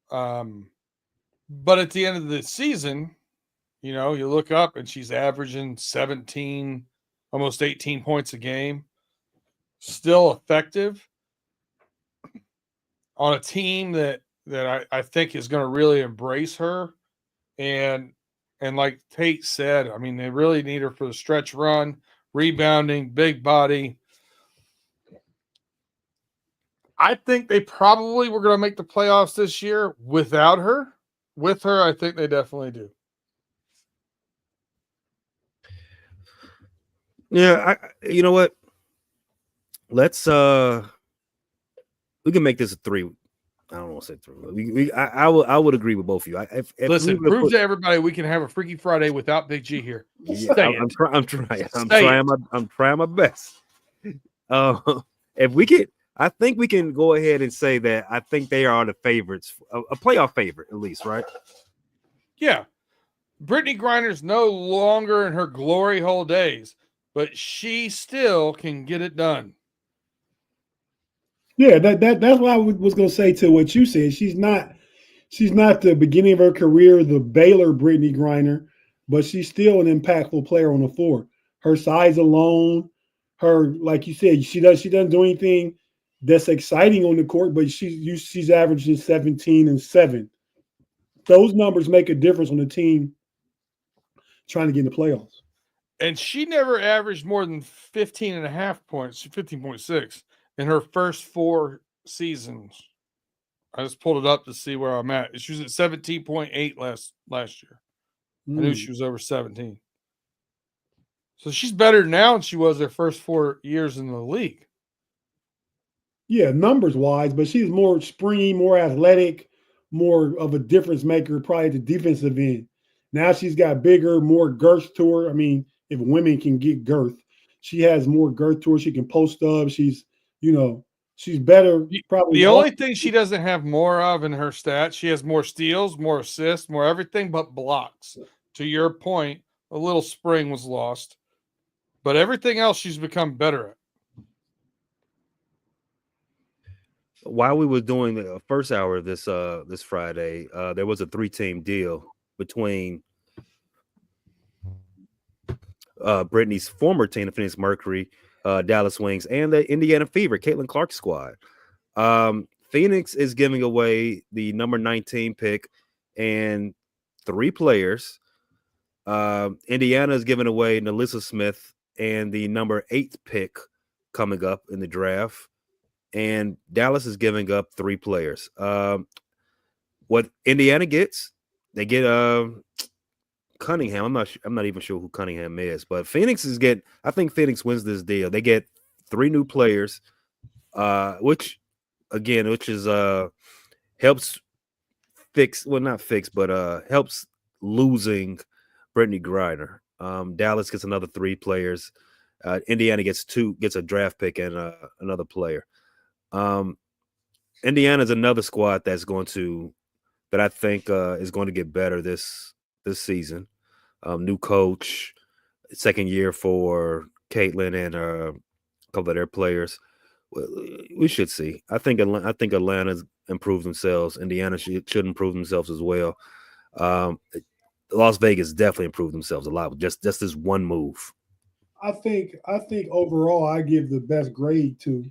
But at the end of the season, you look up and she's averaging 17, almost 18 points a game, still effective on a team that I think is going to really embrace her. And like Tate said, I mean, they really need her for the stretch run, rebounding, big body. I think they probably were going to make the playoffs this year without her. With her, I think they definitely do. Yeah, you know what? Let's we can make this a 3. I don't want to say 3. I would agree with both of you. Listen, prove to everybody we can have a Freaky Friday without Big G here. Yeah, I'm trying my best. If we could, I think we can go ahead and say that I think they are the favorites, a playoff favorite at least, right? Yeah. Brittany Griner's no longer in her glory hole days, but she still can get it done. Yeah, that's what I was going to say to what you said. She's not the beginning of her career, the Baylor Brittany Griner, but she's still an impactful player on the floor. Her size alone, her, like you said, she doesn't do anything that's exciting on the court, but she's averaging 17 and 7. Those numbers make a difference on the team trying to get in the playoffs. And she never averaged more than 15.5 points, 15.6 in her first 4 seasons. I just pulled it up to see where I'm at. She was at 17.8 last year. I knew she was over 17. So she's better now than she was her first 4 years in the league. Yeah, numbers wise, but she's more springy, more athletic, more of a difference maker, probably at the defensive end. Now she's got bigger, more girth to her. I mean, if women can get girth, she has more girth to her. She can post up. She's better. Probably the only thing she doesn't have more of in her stats, she has more steals, more assists, more everything but blocks. To your point, a little spring was lost, but everything else she's become better at. While we were doing the first hour of this Friday, there was a 3-team deal between Brittany's former team, the Phoenix Mercury, Dallas Wings, and the Indiana Fever, Caitlin Clark's squad. Phoenix is giving away the number 19 pick and 3 players. Indiana is giving away Nalissa Smith and the number 8 pick coming up in the draft. and Dallas is giving up 3 players. What Indiana gets, they get Cunningham. I'm not even sure who Cunningham is, but Phoenix is getting. I think Phoenix wins this deal. They get 3 new players, which is helps fix, well, not fix, but helps losing Brittany Griner. Dallas gets another 3 players. Indiana gets a draft pick and another player. Indiana's another squad that I think is going to get better this season. New coach, second year for Caitlin and a couple of their players. We should see. I think Atlanta's improved themselves. Indiana should improve themselves as well. Las Vegas definitely improved themselves a lot with just this one move. I think overall I give the best grade to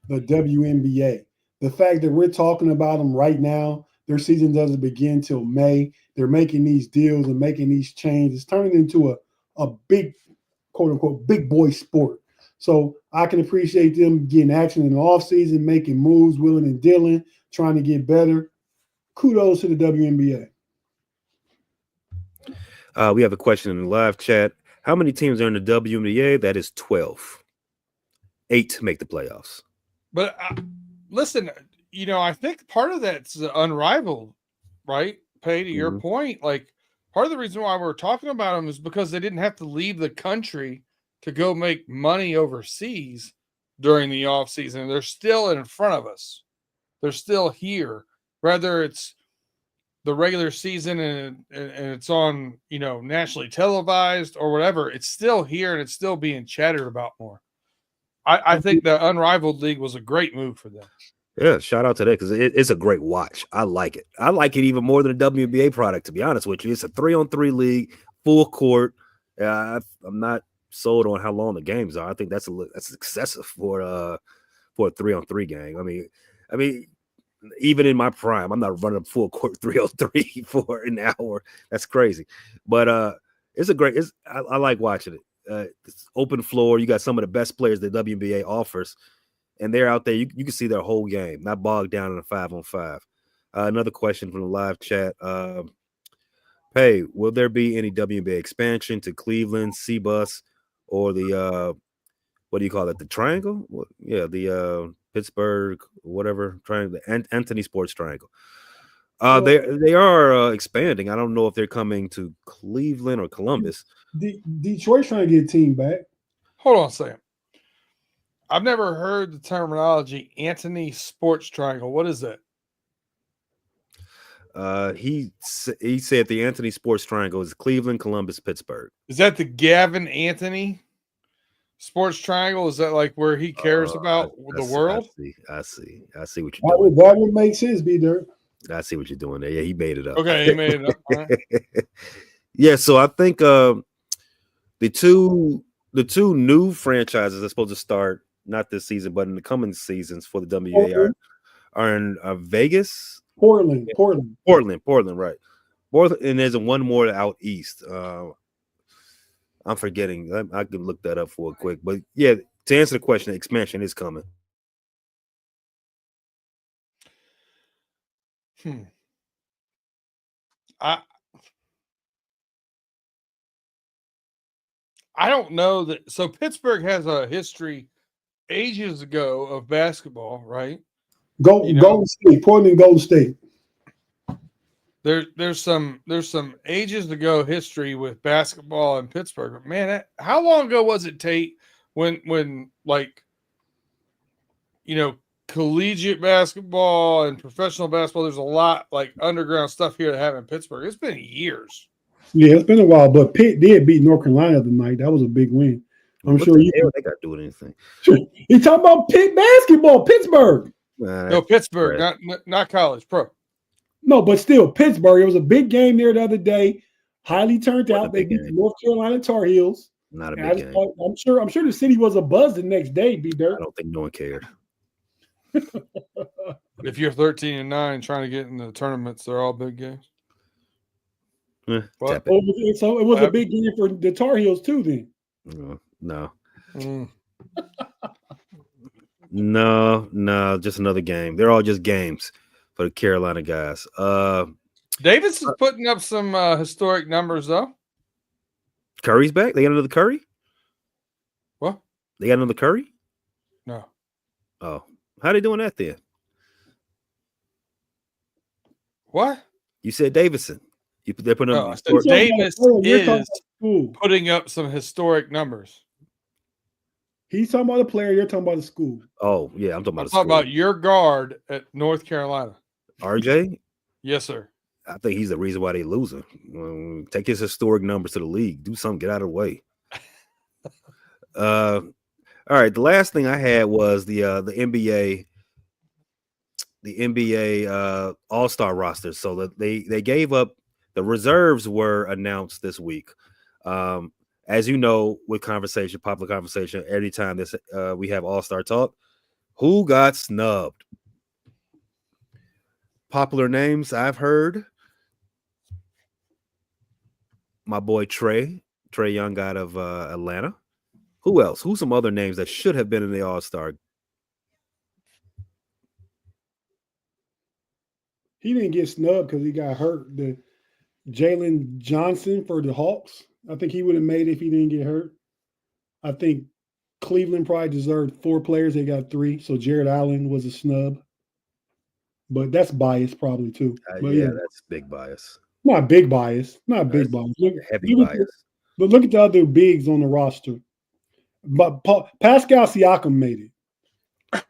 the WNBA. The fact that we're talking about them right now, their season doesn't begin till May. They're making these deals and making these changes. It's turning into a big, quote unquote, big boy sport. So I can appreciate them getting action in the offseason, making moves, willing and dealing, trying to get better. Kudos to the WNBA. We have a question in the live chat. How many teams are in the WNBA? That is 12. 8 make the playoffs. But listen, I think part of that's unrivaled, right? Pay to your point. Like, part of the reason why we're talking about them is because they didn't have to leave the country to go make money overseas during the off season. They're still in front of us. They're still here, whether it's the regular season and it's on, nationally televised or whatever. It's still here and it's still being chattered about more. I think the Unrivaled League was a great move for them. Yeah, shout out to that because it's a great watch. I like it. I like it even more than the WNBA product, to be honest with you. It's a 3-on-3 league, full court. I'm not sold on how long the games are. I think that's excessive for a 3-on-3 game. I mean, even in my prime, I'm not running a full court 3-on-3 for an hour. That's crazy. But I like watching it. It's open floor. You got some of the best players the WNBA offers, and they're out there. You can see their whole game, not bogged down in a 5-on-5. Another question from the live chat. Hey, will there be any WNBA expansion to Cleveland, C-Bus, or the what do you call it? The Triangle? The Pittsburgh, whatever triangle, the Anthony Sports Triangle. They are expanding. I don't know if they're coming to Cleveland or Columbus. Detroit's trying to get a team back. Hold on a second. I've never heard the terminology Anthony Sports Triangle. What is that? He said the Anthony Sports Triangle is Cleveland, Columbus, Pittsburgh. Is that the Gavin Anthony Sports Triangle? Is that like where he cares about the world? I see what you're doing. That would make sense, B-Dirt. I see what you're doing there. Yeah, he made it up. Okay, he made it up. All right. Yeah, so I think the two new franchises are supposed to start not this season, but in the coming seasons for the WNBA are in Vegas, Portland, right? And there's one more out east. I'm forgetting. I can look that up for a quick. But yeah, to answer the question, expansion is coming. I don't know that. So Pittsburgh has a history ages ago of basketball, right? Golden State, Portland, Golden State. There's some ages ago history with basketball in Pittsburgh. Man, how long ago was it, Tate, when like, collegiate basketball and professional basketball, there's a lot like underground stuff here to have in Pittsburgh. It's been years. Yeah, it's been a while, but Pitt did beat North Carolina tonight. That was a big win. I'm sure they got to do anything. You talking about Pitt basketball, Pittsburgh? No, Pittsburgh, right. not college, pro. No, but still, Pittsburgh. It was a big game there the other day. Highly turned out. They beat the North Carolina Tar Heels. Not a big game. I'm sure the city was abuzz the next day. B-Dirt. I don't think no one cared. If you're 13-9 trying to get in the tournaments, they're all big games. So it was a big game for the Tar Heels too. Then no. No, just another game. They're all just games for the Carolina guys. Davis is putting up some historic numbers, though. Curry's back. They got another Curry. What? They got another Curry. No. Oh, how they doing that then? What? You said Davison. They're putting No, up I said historic. Davis You're talking is about school. putting up some historic numbers. He's talking about the player. You're talking about the school. Oh yeah, I'm talking I'm about. talking about your guard at North Carolina. RJ. Yes, sir. I think he's the reason why they losing. Take his historic numbers to the league. Do something. Get out of the way. All right. The last thing I had was the NBA. The NBA All-Star roster. So that they gave up. The reserves were announced this week. As you know, with popular conversation, anytime this we have All-Star talk, who got snubbed? Popular names I've heard. My boy Trae Young out of Atlanta. Who else? Who's some other names that should have been in the All-Star? He didn't get snubbed because he got hurt. The Jalen Johnson for the Hawks. I think he would have made it if he didn't get hurt. I think Cleveland probably deserved 4 players. They got 3. So Jared Allen was a snub. But that's bias probably too. But Yeah, that's big bias. Not big bias. Not big bias. Heavy bias. But look at the other bigs on the roster. But Pascal Siakam made it.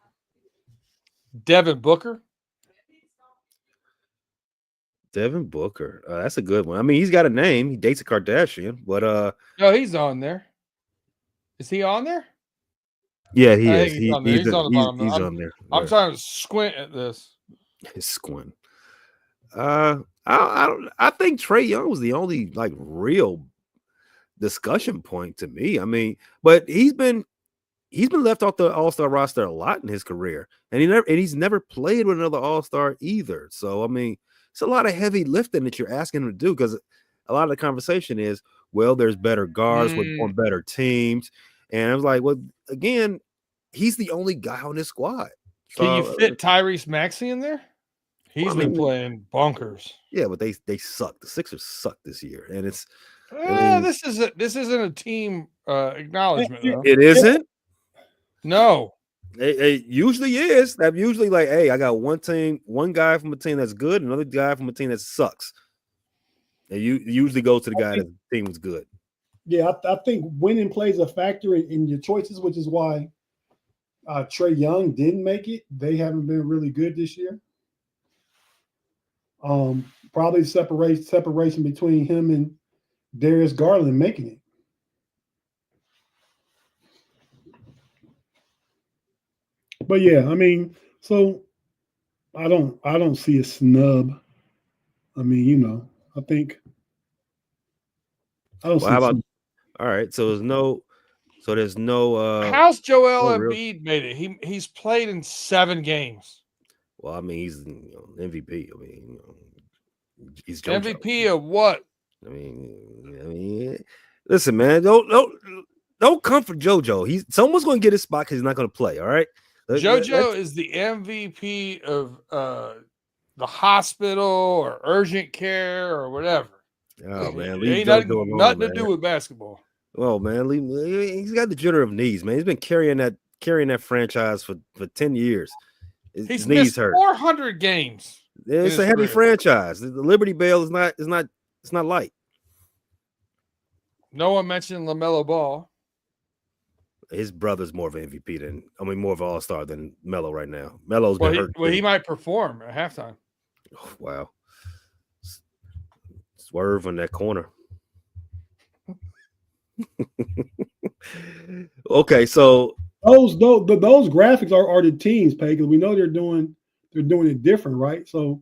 Devin Booker. Devin Booker. That's a good one. I mean, he's got a name. He dates a Kardashian, but No, he's on there. Is he on there? yeah, he I is. think he's on there. He's on the bottom. He's on there. I'm trying to squint at this. His squint. I think Trae Young was the only like real discussion point to me. I mean, but he's been left off the All-Star roster a lot in his career, and he's never played with another All-Star either. So I mean, it's a lot of heavy lifting that you're asking him to do, because a lot of the conversation is, well, there's better guards with on better teams, and I was like, well, again, he's the only guy on this squad. So, can you fit Tyrese Maxey in there? He's been playing bonkers. Yeah, but they suck. The Sixers suck this year, and it's this isn't a team acknowledgement. Though. It isn't. No, it usually is. That usually like, hey, I got one guy from a team that's good, another guy from a team that sucks. And you usually go to the guy that the team was good. Yeah, I think winning plays a factor in your choices, which is why Trae Young didn't make it. They haven't been really good this year. Probably separation between him and Darius Garland making it. But yeah, I mean, so I don't see a snub. I mean, I think I don't see. How about all right? So there's no. How's Joel Embiid made it? He's played in 7 games. Well, I mean, he's MVP. I mean, he's MVP of what? I mean, listen, man, don't come for JoJo. Someone's going to get his spot because he's not going to play. All right, JoJo is the MVP of the hospital or urgent care or whatever. Oh man, ain't nothing to do with basketball. Well, man, he's got degenerative knees, man. He's been carrying that franchise for 10 years. He's missed 400 games. It's a heavy franchise. The Liberty Bell is not light. No one mentioned LaMelo Ball. His brother's more of an MVP more of an all-star than Melo right now. Melo's been hurt. He might perform at halftime. Oh, wow. Swerve in that corner. Okay, so those graphics are the teams, Pay, because we know they're doing it different, right? So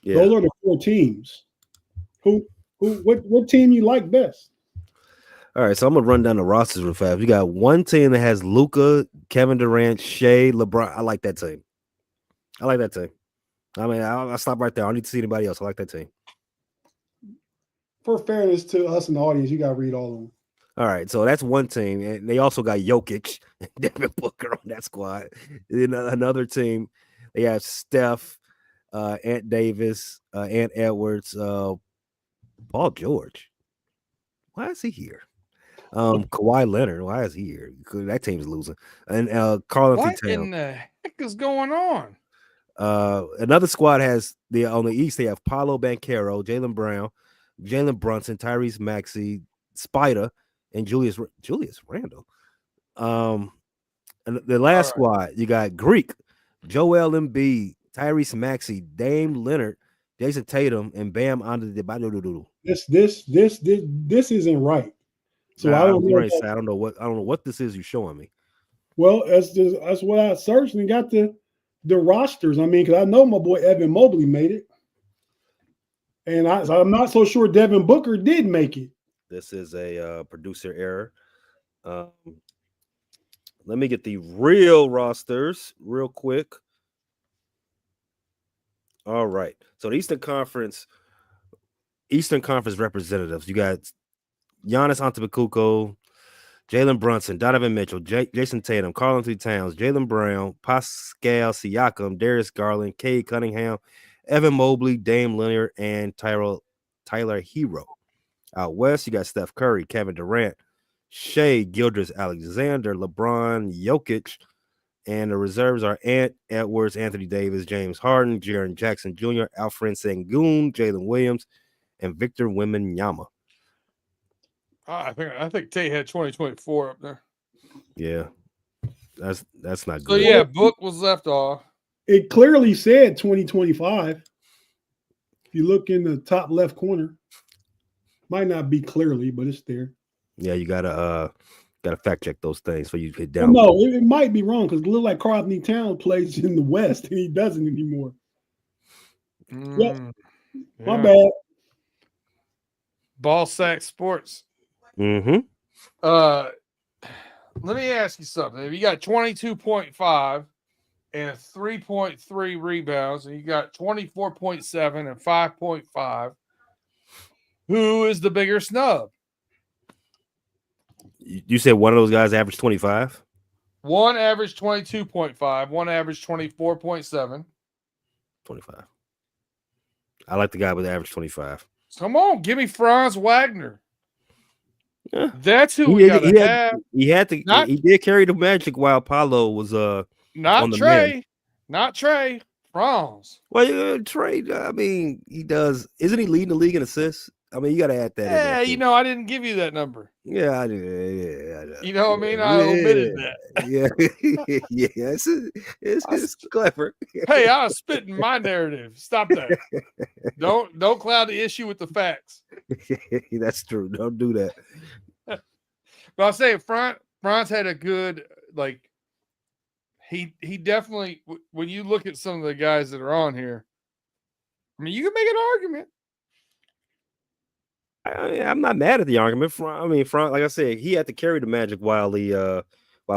those are the 4 teams. What team you like best? All right, so I'm gonna run down the rosters real fast. We got one team that has Luka, Kevin Durant, Shea, LeBron. I like that team. I mean, I'll stop right there. I don't need to see anybody else. I like that team. For fairness to us in the audience, you got to read all of them. All right, so that's one team, and they also got Jokic and Devin Booker on that squad. Then another team, they have Steph, Ant Davis, Ant Edwards, Paul George. Why is he here? Kawhi Leonard. Why is he here? That team's losing. And Karl Anthony What Towns. in the heck is going on? Another squad has on the East. They have Paolo Banchero, Jaylen Brown, Jalen Brunson, Tyrese Maxey, Spider, and Julius Randle. And the last squad, you got Greek, Joel Embiid, Tyrese Maxey, Dame Leonard, Jason Tatum, and Bam Adebayo. This isn't right. So I don't know. I don't know what this is you're showing me. Well, that's what I searched and got the rosters. I mean, because I know my boy Evan Mobley made it, and I'm not so sure Devin Booker did make it. This is a producer error. Let me get the real rosters real quick. All right. So the Eastern Conference representatives. You got Giannis Antetokounmpo, Jalen Brunson, Donovan Mitchell, Jason Tatum, Karl Anthony Towns, Jaylen Brown, Pascal Siakam, Darius Garland, Cade Cunningham, Evan Mobley, Dame Leonard, and Tyler Hero. Out west, you got Steph Curry, Kevin Durant, Shea Gilgeous-Alexander, LeBron, Jokic, and the reserves are Ant Edwards, Anthony Davis, James Harden, Jaren Jackson Jr., Alfred Sengun, Jalen Williams, and Victor Wembanyama. I think Tate had 2024 up there. Yeah, that's not good. So yeah, Book was left off. It clearly said 2025. If you look in the top left corner, might not be clearly, but it's there. Yeah, you gotta fact check those things so you hit down. Well, no, it might be wrong because it looked like Karl Anthony Towns plays in the West and he doesn't anymore. Yeah. My bad. Ball Sack Sports. Mm-hmm. Let me ask you something. If you got 22.5 and 3.3 rebounds, and you got 24.7 and 5.5, who is the bigger snub? You said one of those guys averaged 25? One averaged 22.5, one averaged 24.7. 25. I like the guy with the average 25. Come on, give me Franz Wagner. Yeah. That's who we got to have. He did carry the Magic while Paolo was not Trey. Not Trey. Franz. Well, Trey, I mean, he does. Isn't he leading the league in assists? I mean, you got to add that. Yeah, you know, I didn't give you that number. Yeah, I did. Yeah, you know what I mean? I omitted that. Yeah, yeah, it's clever. Hey, I was spitting my narrative. Stop that. Don't cloud the issue with the facts. That's true. Don't do that. But I'll say Franz had a good, like, he definitely, when you look at some of the guys that are on here, I mean, you can make an argument. I'm not mad at the argument. Franz, like I said, he had to carry the Magic while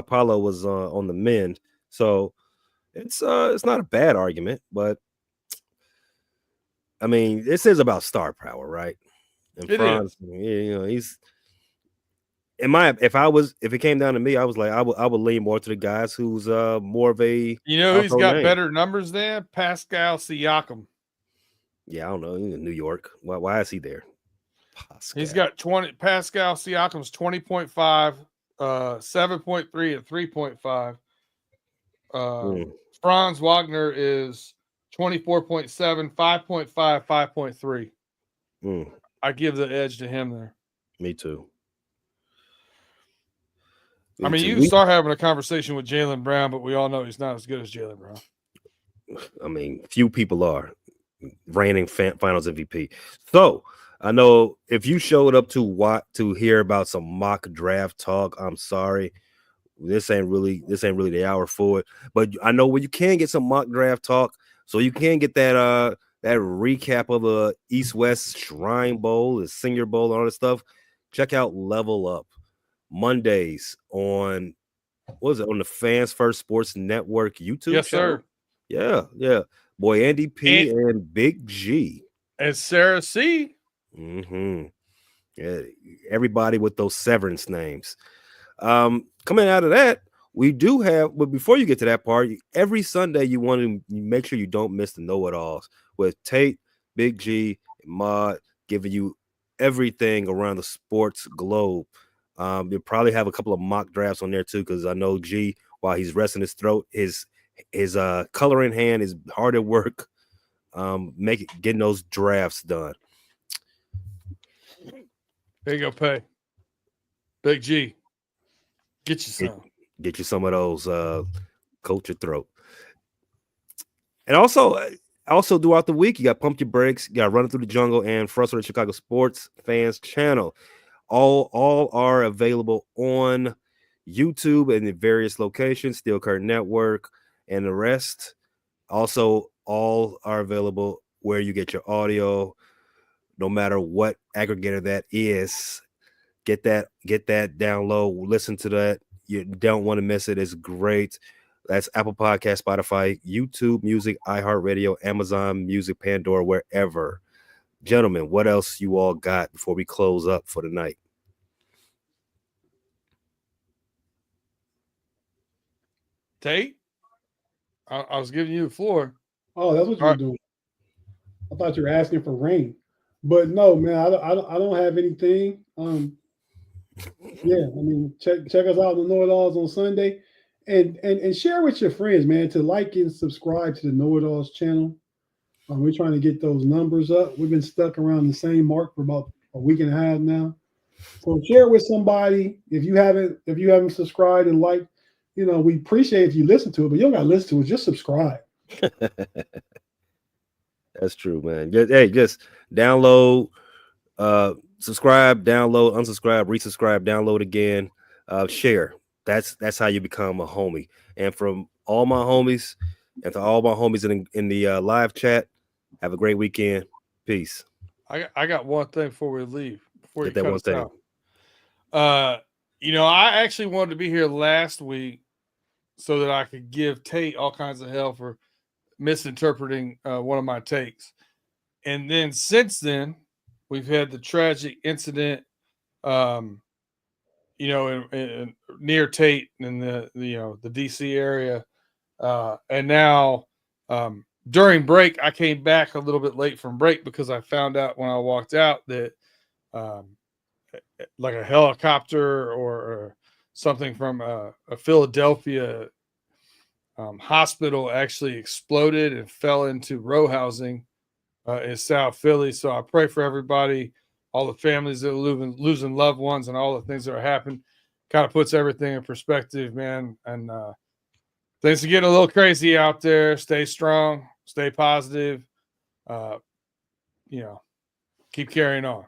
Paolo was on the mend. So it's not a bad argument, but I mean, this is about star power, right? And Franz, you know, he's if it came down to me, I was like, I would lean more to the guys who's more of a, you know, who's got better numbers than Pascal Siakam. Yeah, I don't know. He's in New York. Why is he there? Pascal. He's got 20. Pascal Siakam's 20.5, 7.3, and 3.5. Franz Wagner is 24.7, 5.5, 5.3. I give the edge to him there. Me too. I mean, you can start having a conversation with Jaylen Brown, but we all know he's not as good as Jaylen Brown. I mean, few people are reigning finals MVP. So I know if you showed up to hear about some mock draft talk, I'm sorry. This ain't really the hour for it. But I know where you can get some mock draft talk, so you can get that recap of the East-West Shrine Bowl, the Senior Bowl, and all that stuff. Check out Level Up Mondays on on the Fans First Sports Network YouTube. Yes, channel? Sir. Yeah. Boy, Andy P and Big G. And Sarah C. Mm-hmm. Yeah, everybody with those severance names. Coming out of that, we do have, but before you get to that part, every Sunday you want to make sure you don't miss the know-it-alls with Tate, Big G, and Mod giving you everything around the sports globe. You'll probably have a couple of mock drafts on there too, because I know G, while he's resting his throat, his coloring hand is hard at work, getting those drafts done. There you go, Pay. Big G. Get you some. Get you some of those, coat your throat. And also throughout the week, you got Pump Your Brakes, you got Running Through the Jungle, and Frustrated Chicago Sports Fans channel. All are available on YouTube and in various locations, Steel Curtain Network, and the rest. Also, all are available where you get your audio, no matter what aggregator that is. Get that download, listen to that. You don't want to miss it. It's great. That's Apple Podcast, Spotify, YouTube Music, iHeartRadio, Amazon Music, Pandora, wherever. Gentlemen, what else you all got before we close up for the night? Tate, I was giving you the floor. Oh, that's what you were doing. I thought you were asking for rain, but no, man, I don't have anything. Yeah, I mean, check us out on the Know It Alls on Sunday, and share with your friends, man, to like and subscribe to the Know It Alls channel. We're trying to get those numbers up. We've been stuck around the same mark for about a week and a half now. So share it with somebody. If you haven't subscribed and liked, we appreciate if you listen to it, but you don't got to listen to it. Just subscribe. That's true, man. Just download, subscribe, download, unsubscribe, resubscribe, download again, share. That's how you become a homie. And from all my homies and to all my homies in the live chat, have a great weekend. Peace. I got one thing before we leave. Before Get you that cut one us thing. out. I actually wanted to be here last week so that I could give Tate all kinds of hell for misinterpreting one of my takes. And then since then, we've had the tragic incident, in near Tate in the DC area. And now during break, I came back a little bit late from break because I found out when I walked out that like a helicopter or something from a Philadelphia hospital actually exploded and fell into row housing in South Philly. So I pray for everybody, all the families that are losing loved ones and all the things that are happening. Kind of puts everything in perspective, man. And things are getting a little crazy out there. Stay strong, stay positive. Keep carrying on.